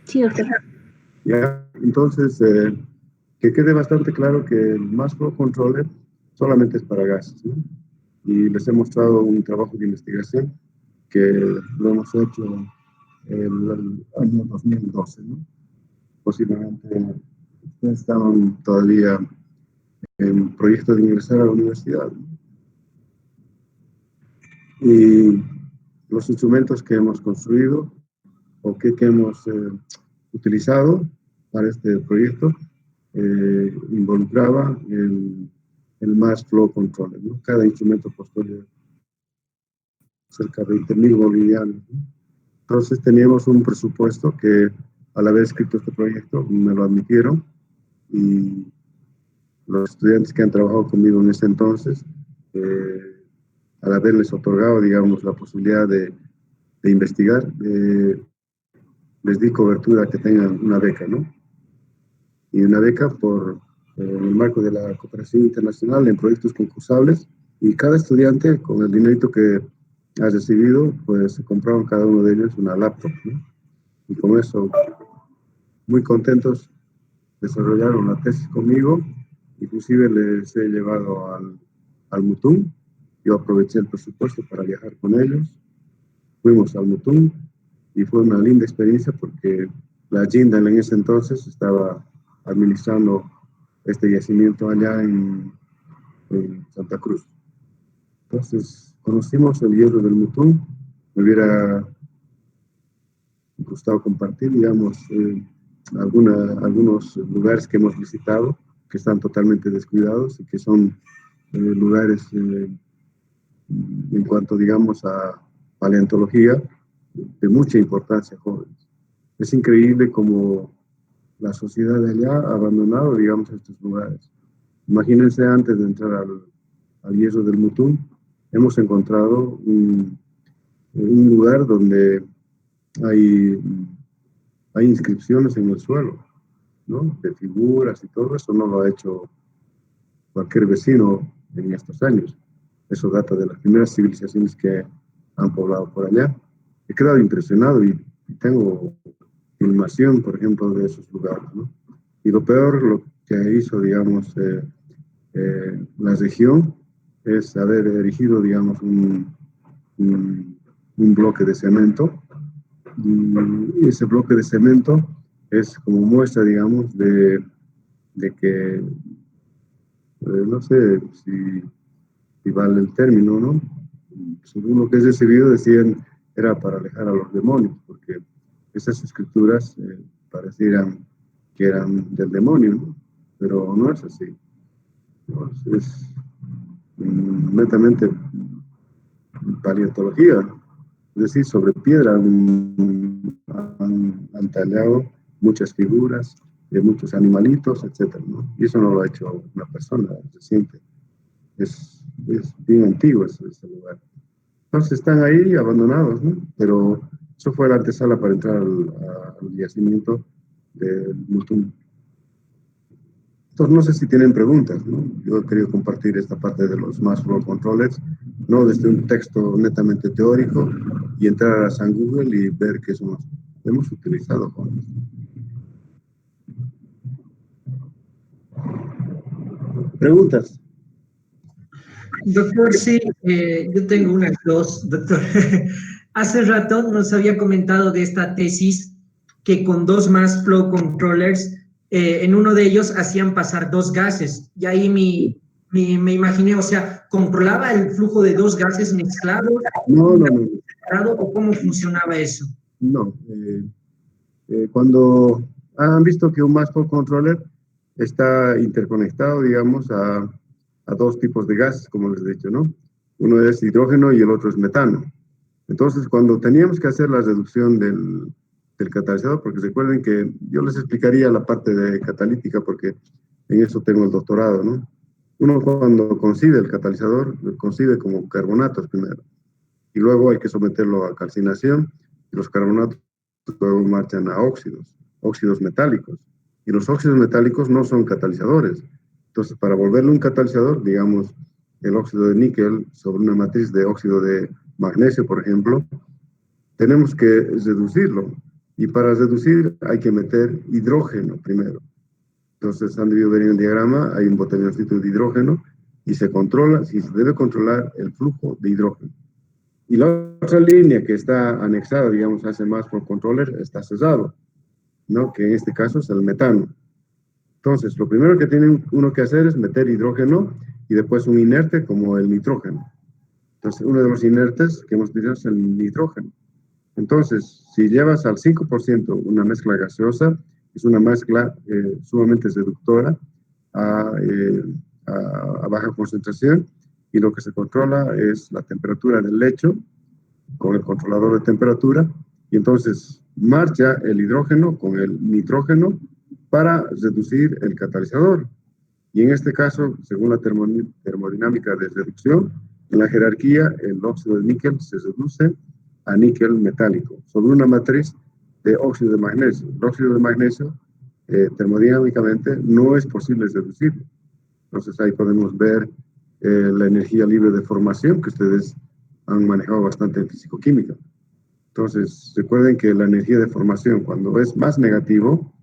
Sí, doctor. Ya, entonces, que quede bastante claro que el Mass Flow Controller solamente es para gases, ¿no? Y les he mostrado un trabajo de investigación que lo hemos hecho el año 2012, ¿no? Posiblemente ustedes estaban todavía en proyecto de ingresar a la universidad, ¿no? Y los instrumentos que hemos construido o que hemos utilizado para este proyecto involucraba el Mass Flow Controller, ¿no? Cada instrumento costó cerca de 20.000 bolivianos, ¿no? Entonces teníamos un presupuesto que al haber escrito este proyecto me lo admitieron y los estudiantes que han trabajado conmigo en ese entonces, al haberles otorgado, digamos, la posibilidad de investigar, les di cobertura a que tengan una beca, ¿no? Y una beca en el marco de la cooperación internacional en proyectos concursables, y cada estudiante con el dinerito que ha recibido, pues se compraron cada uno de ellos una laptop, ¿no? Y con eso, muy contentos, desarrollaron la tesis conmigo, inclusive les he llevado al Mutum. Yo aproveché el presupuesto para viajar con ellos, fuimos al Mutum y fue una linda experiencia porque la Jindal en ese entonces estaba administrando este yacimiento allá en Santa Cruz. Entonces conocimos el hierro del Mutum. Me hubiera gustado compartir, digamos, algunos lugares que hemos visitado que están totalmente descuidados y que son lugares en cuanto, digamos, a paleontología, de mucha importancia, jóvenes. Es increíble cómo la sociedad de allá ha abandonado, digamos, estos lugares. Imagínense, antes de entrar al hierro del Mutum, hemos encontrado un lugar donde hay inscripciones en el suelo, ¿no? De figuras y todo eso no lo ha hecho cualquier vecino en estos años. Eso data de las primeras civilizaciones que han poblado por allá. He quedado impresionado y tengo filmación, por ejemplo, de esos lugares, ¿no? Y lo peor, lo que hizo, digamos, la región es haber erigido, digamos, un bloque de cemento. Y ese bloque de cemento es como muestra, digamos, de que, no sé si vale el término, ¿no? Según lo que he recibido, decían era para alejar a los demonios, porque esas escrituras parecieran que eran del demonio, ¿no? Pero no es así. No, es netamente paleontología, es decir, sobre piedra han tallado muchas figuras de muchos animalitos, etcétera, ¿no? Y eso no lo ha hecho una persona reciente. Es bien antiguo ese lugar. Entonces están ahí abandonados, ¿no? Pero eso fue la antesala para entrar al yacimiento del Mutum. Entonces no sé si tienen preguntas, ¿no? Yo he querido compartir esta parte de los mass flow controllers, no desde un texto netamente teórico, y entrar a San Google y ver qué hemos utilizado, jóvenes. ¿Preguntas? Doctor, sí, yo tengo unas dos, doctor. Hace rato nos había comentado de esta tesis que con dos mass flow controllers, en uno de ellos hacían pasar dos gases. Y ahí me imaginé, o sea, ¿controlaba el flujo de dos gases mezclados? No. ¿O cómo funcionaba eso? No. Cuando han visto que un mass flow controller está interconectado, digamos, a dos tipos de gases, como les he dicho, ¿no? Uno es hidrógeno y el otro es metano. Entonces, cuando teníamos que hacer la reducción del catalizador, porque recuerden que yo les explicaría la parte de catalítica, porque en eso tengo el doctorado, ¿no? Uno cuando concibe el catalizador, lo concibe como carbonatos primero, y luego hay que someterlo a calcinación, y los carbonatos luego marchan a óxidos metálicos, y los óxidos metálicos no son catalizadores. Entonces, para volverle un catalizador, digamos, el óxido de níquel sobre una matriz de óxido de magnesio, por ejemplo, tenemos que reducirlo. Y para reducir hay que meter hidrógeno primero. Entonces, han debido ver en el diagrama, hay un botelloncito de hidrógeno y se controla, si se debe controlar el flujo de hidrógeno. Y la otra línea que está anexada, digamos, hace más por controller, está cerrado, ¿no? Que en este caso es el metano. Entonces, lo primero que tiene uno que hacer es meter hidrógeno y después un inerte como el nitrógeno. Entonces, uno de los inertes que hemos dicho es el nitrógeno. Entonces, si llevas al 5% una mezcla gaseosa, es una mezcla sumamente seductora a baja concentración, y lo que se controla es la temperatura del lecho con el controlador de temperatura, y entonces marcha el hidrógeno con el nitrógeno para reducir el catalizador. Y en este caso, según la termodinámica de reducción, en la jerarquía, el óxido de níquel se reduce a níquel metálico sobre una matriz de óxido de magnesio. El óxido de magnesio, termodinámicamente, no es posible reducirlo. Entonces ahí podemos ver la energía libre de formación que ustedes han manejado bastante en fisicoquímica. Entonces, recuerden que la energía de formación, cuando es más negativo,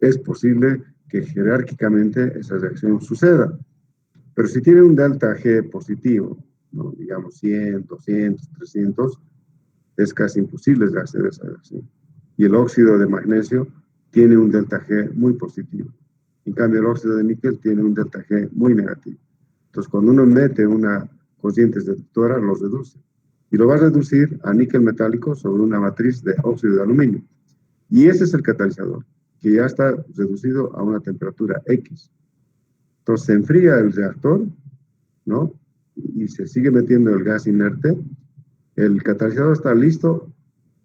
es posible que jerárquicamente esa reacción suceda. Pero si tiene un delta G positivo, ¿no? Digamos 100, 200, 300, es casi imposible de hacer esa reacción. Y el óxido de magnesio tiene un delta G muy positivo. En cambio, el óxido de níquel tiene un delta G muy negativo. Entonces, cuando uno mete una corriente reductora, lo reduce. Y lo va a reducir a níquel metálico sobre una matriz de óxido de aluminio. Y ese es el catalizador, que ya está reducido a una temperatura X. Entonces se enfría el reactor, ¿no? y se sigue metiendo el gas inerte, el catalizador está listo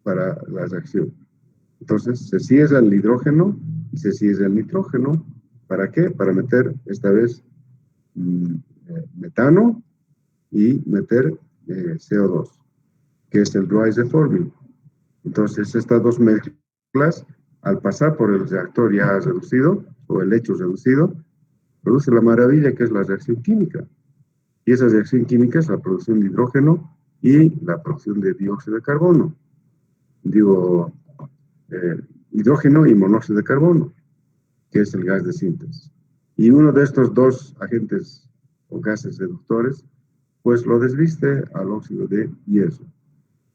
para la reacción. Entonces se cierra el hidrógeno y se cierra el nitrógeno. ¿Para qué? Para meter esta vez metano y meter CO2, que es el dry reforming. Entonces estas dos mezclas, al pasar por el reactor ya reducido, o el lecho reducido, produce la maravilla que es la reacción química. Y esa reacción química es la producción de hidrógeno y la producción de dióxido de carbono. Digo, hidrógeno y monóxido de carbono, que es el gas de síntesis. Y uno de estos dos agentes o gases reductores, pues lo desviste al óxido de hierro,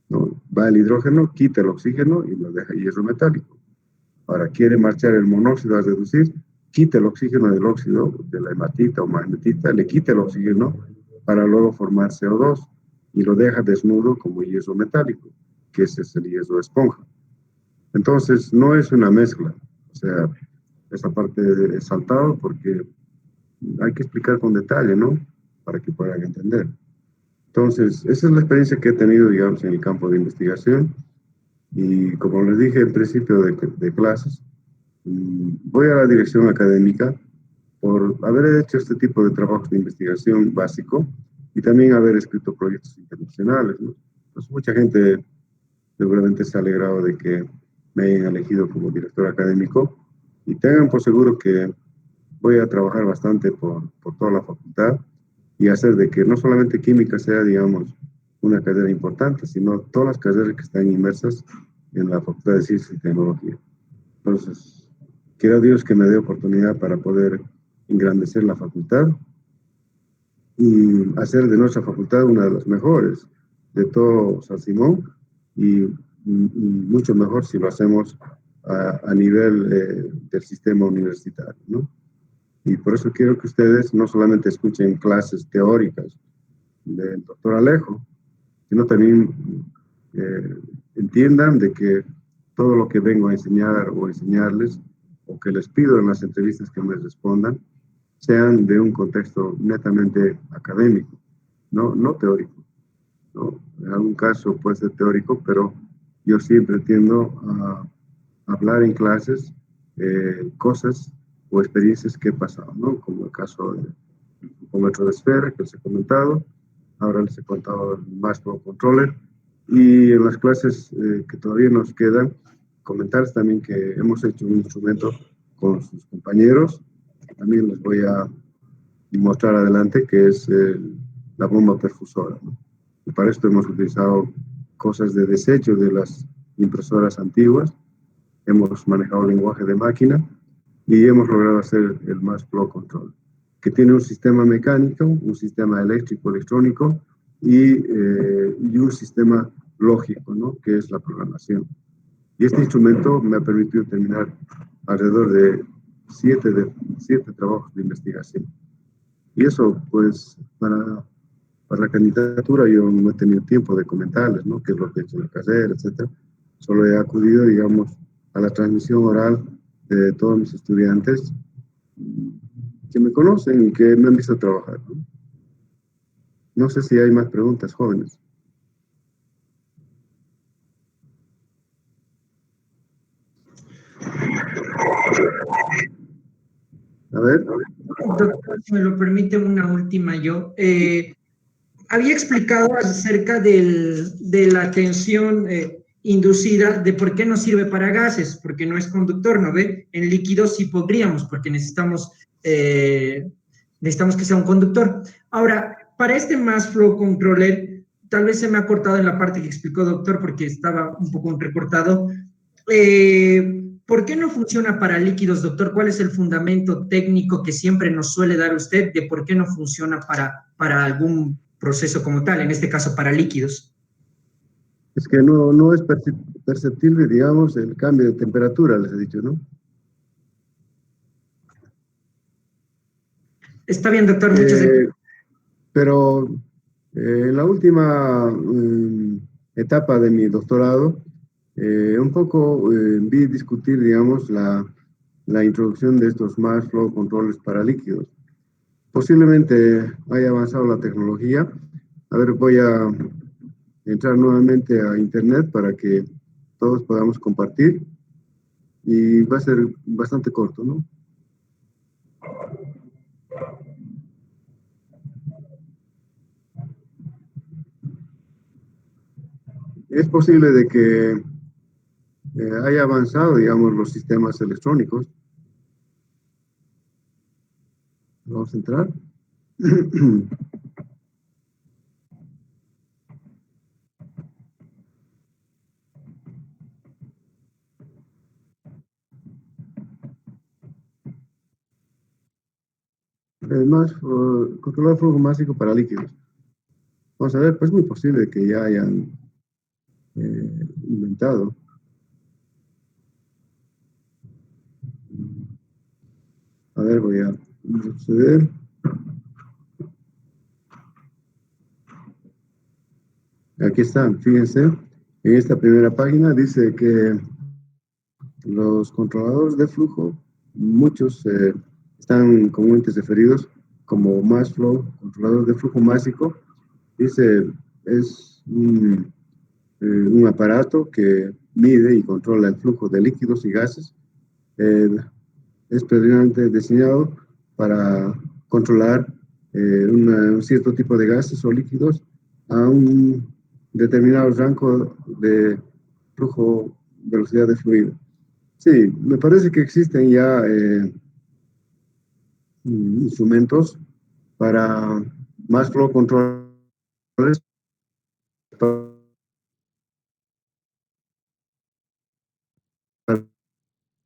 ¿no? Va el hidrógeno, quita el oxígeno y lo deja hierro metálico. Ahora quiere marchar el monóxido a reducir, quita el oxígeno del óxido de la hematita o magnetita, le quita el oxígeno para luego formar CO2 y lo deja desnudo como hierro metálico, que ese es el hierro esponja. Entonces, no es una mezcla. O sea, esa parte es saltado porque hay que explicar con detalle, ¿no? Para que puedan entender. Entonces, esa es la experiencia que he tenido, digamos, en el campo de investigación. Y como les dije en principio de clases, voy a la dirección académica por haber hecho este tipo de trabajos de investigación básico y también haber escrito proyectos internacionales, ¿no? Pues mucha gente seguramente se ha alegrado de que me hayan elegido como director académico y tengan por seguro que voy a trabajar bastante por toda la facultad y hacer de que no solamente química sea, digamos, una carrera importante, sino todas las carreras que están inmersas en la Facultad de Ciencias y Tecnología. Entonces, quiero a Dios que me dé oportunidad para poder engrandecer la facultad y hacer de nuestra facultad una de las mejores de todo San Simón y mucho mejor si lo hacemos a nivel del sistema universitario, ¿no? Y por eso quiero que ustedes no solamente escuchen clases teóricas del doctor Alejo, sino también entiendan de que todo lo que vengo a enseñar o enseñarles, o que les pido en las entrevistas que me respondan, sean de un contexto netamente académico, no teórico, ¿no? En algún caso puede ser teórico, pero yo siempre tiendo a hablar en clases cosas o experiencias que he pasado, ¿no? Como el caso del glucómetro de esfera que les he comentado, ahora les he contado el Mass Flow Controller, y en las clases que todavía nos quedan, comentarles también que hemos hecho un instrumento con sus compañeros, también les voy a mostrar adelante, que es la bomba perfusora, ¿no? Y para esto hemos utilizado cosas de desecho de las impresoras antiguas, hemos manejado el lenguaje de máquina y hemos logrado hacer el Mass Flow Control, que tiene un sistema mecánico, un sistema eléctrico, electrónico y un sistema lógico, ¿no? Que es la programación. Y este instrumento me ha permitido terminar alrededor de siete trabajos de investigación. Y eso, pues, para la candidatura yo no he tenido tiempo de comentarles, ¿no? Qué es lo que he hecho en la carrera, etcétera. Solo he acudido, digamos, a la transmisión oral de todos mis estudiantes que me conocen y que me han visto trabajar, ¿no? No sé si hay más preguntas, jóvenes. A ver. Doctor, si me lo permite, una última yo. Había explicado acerca de la tensión inducida, de por qué no sirve para gases, porque no es conductor, ¿no ve? En líquidos sí podríamos, porque necesitamos que sea un conductor. Ahora, para este Mass Flow Controller, tal vez se me ha cortado en la parte que explicó, doctor, porque estaba un poco recortado. ¿Por qué no funciona para líquidos, doctor? ¿Cuál es el fundamento técnico que siempre nos suele dar usted de por qué no funciona para algún proceso como tal, en este caso para líquidos? Es que no es perceptible, digamos, el cambio de temperatura, les he dicho, ¿no? Está bien, doctor, muchas gracias. Pero en la última etapa de mi doctorado, un poco vi discutir, digamos, la introducción de estos Mass Flow Controllers para líquidos. Posiblemente haya avanzado la tecnología. A ver, voy a entrar nuevamente a internet para que todos podamos compartir y va a ser bastante corto, ¿no? Es posible de que haya avanzado, digamos, los sistemas electrónicos. Vamos a entrar. Además, controlar flujo másico para líquidos. Vamos a ver, pues es muy posible que ya hayan inventado. A ver, voy a retroceder. Aquí están, fíjense, en esta primera página dice que los controladores de flujo, muchos están comúnmente referidos como mass flow, controladores de flujo másico. Dice, es un aparato que mide y controla el flujo de líquidos y gases. Es previamente diseñado para controlar un cierto tipo de gases o líquidos a un determinado rango de flujo, velocidad de fluido. Sí, me parece que existen ya instrumentos para mass flow controles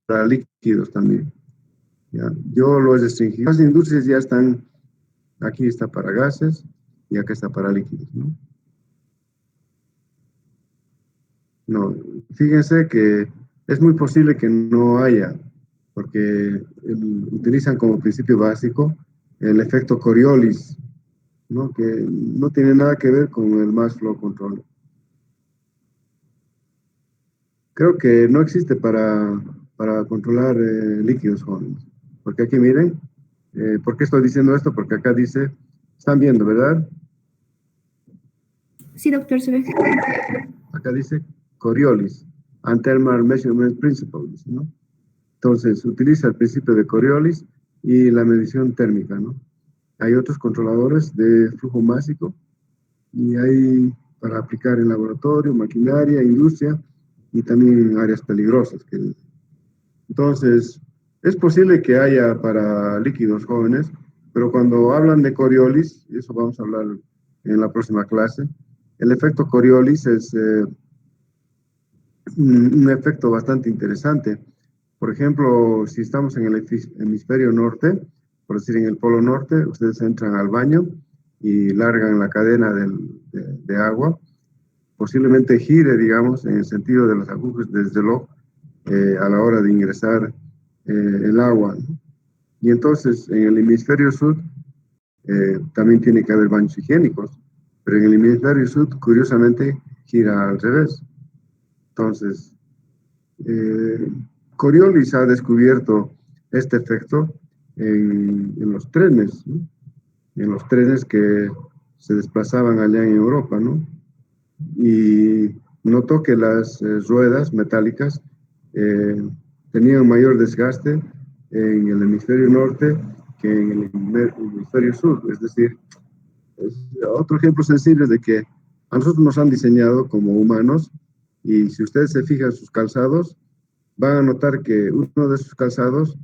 para líquidos también. ¿Ya? Yo lo he restringido. Las industrias ya están, aquí está para gases y acá está para líquidos, ¿no? No, fíjense que es muy posible que no haya, porque utilizan como principio básico el efecto Coriolis, ¿no? Que no tiene nada que ver con el mass flow control. Creo que no existe para controlar líquidos jóvenes. Porque aquí miren, ¿por qué estoy diciendo esto? Porque acá dice, están viendo, ¿verdad? Sí, doctor, se ve. Acá dice Coriolis, and Thermal Measurement Principles, ¿no? Entonces, utiliza el principio de Coriolis y la medición térmica, ¿no? Hay otros controladores de flujo másico y hay para aplicar en laboratorio, maquinaria, industria y también en áreas peligrosas. Entonces, es posible que haya para líquidos jóvenes, pero cuando hablan de Coriolis, y eso vamos a hablar en la próxima clase, el efecto Coriolis es un efecto bastante interesante. Por ejemplo, si estamos en el hemisferio norte, por decir en el polo norte, ustedes entran al baño y largan la cadena de agua, posiblemente gire, digamos, en el sentido de las agujas desde reloj a la hora de ingresar el agua, ¿no? Y entonces en el hemisferio sur también tiene que haber baños higiénicos, pero en el hemisferio sur, curiosamente, gira al revés. Entonces, Coriolis ha descubierto este efecto en los trenes, ¿no? En los trenes que se desplazaban allá en Europa, ¿no? Y notó que las ruedas metálicas tenían mayor desgaste en el hemisferio norte que en el hemisferio sur. Es decir, es otro ejemplo sensible de que a nosotros nos han diseñado como humanos y si ustedes se fijan sus calzados, van a notar que uno de sus calzados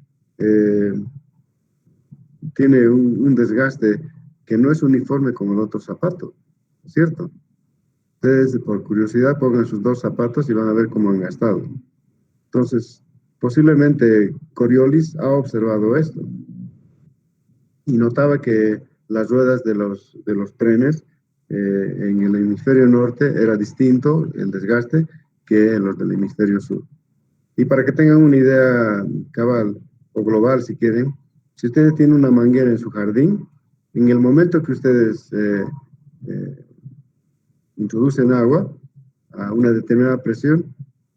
tiene un desgaste que no es uniforme como el otro zapato, ¿cierto? Ustedes, por curiosidad, pongan sus dos zapatos y van a ver cómo han gastado. Entonces, posiblemente Coriolis ha observado esto y notaba que las ruedas de los trenes en el hemisferio norte era distinto el desgaste que en los del hemisferio sur. Y para que tengan una idea cabal o global, si quieren, si ustedes tienen una manguera en su jardín, en el momento que ustedes introducen agua a una determinada presión,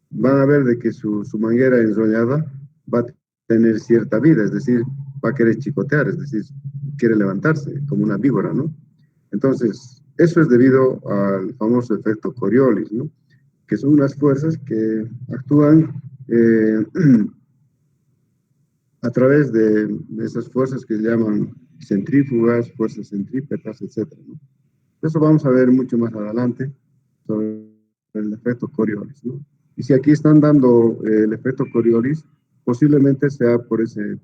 van a ver de que su manguera enrollada va a tener cierta vida, es decir, va a querer chicotear, es decir, quiere levantarse como una víbora, ¿no? Entonces, eso es debido al famoso efecto Coriolis, ¿no? Que son unas fuerzas que actúan a través de esas fuerzas que se llaman centrífugas, fuerzas centrípetas, etc., ¿no? Eso vamos a ver mucho más adelante sobre el efecto Coriolis, ¿no? Y si aquí están dando el efecto Coriolis, posiblemente sea por ese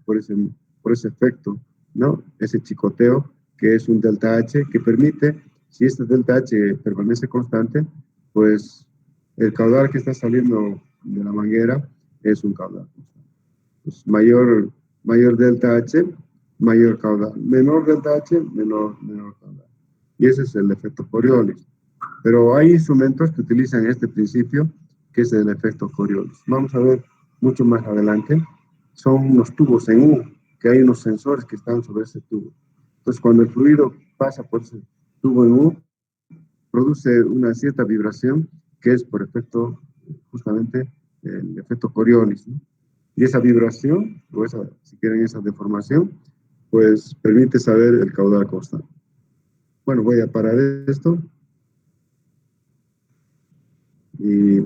efecto, ¿no? Ese chicoteo, que es un delta H, que permite, si este delta H permanece constante, pues el caudal que está saliendo de la manguera es un caudal constante. Pues mayor delta H, mayor caudal. Menor delta H, menor caudal. Y ese es el efecto Coriolis. Pero hay instrumentos que utilizan este principio, que es el efecto Coriolis. Vamos a ver mucho más adelante. Son unos tubos en U, que hay unos sensores que están sobre ese tubo. Entonces, cuando el fluido pasa por ese tubo en U, produce una cierta vibración, que es por efecto, justamente, el efecto Coriolis, ¿no? Y esa vibración, o esa, si quieren, esa deformación, pues permite saber el caudal constante. Bueno, voy a parar esto. Y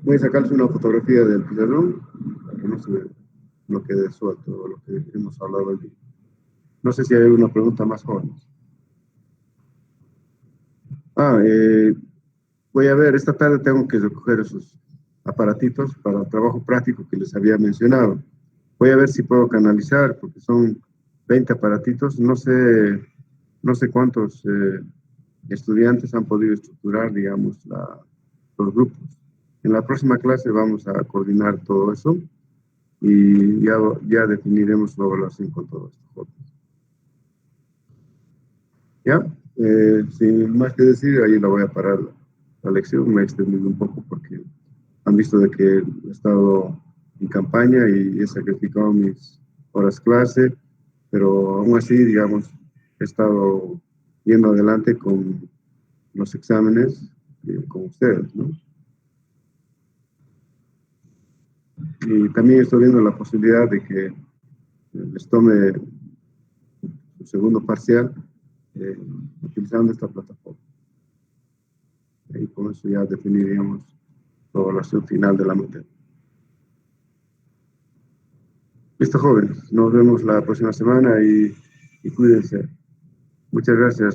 voy a sacarles una fotografía del pizarrón para que no se lo quede suelto lo que hemos hablado hoy día. No sé si hay alguna pregunta más, jóvenes. Voy a ver, esta tarde tengo que recoger esos aparatitos para el trabajo práctico que les había mencionado. Voy a ver si puedo canalizar, porque son 20 aparatitos. No sé cuántos estudiantes han podido estructurar, digamos, los grupos. En la próxima clase vamos a coordinar todo eso y ya definiremos la evaluación con todo esto. ¿Ya? Sin más que decir, ahí la voy a parar la lección. Me he extendido un poco porque han visto de que he estado en campaña y he sacrificado mis horas clase, pero aún así, digamos, he estado yendo adelante con los exámenes con ustedes, ¿no? Y también estoy viendo la posibilidad de que les tome su segundo parcial utilizando esta plataforma. Y con eso ya definiríamos la evaluación final de la materia. Listo, jóvenes. Nos vemos la próxima semana y cuídense. Muchas gracias.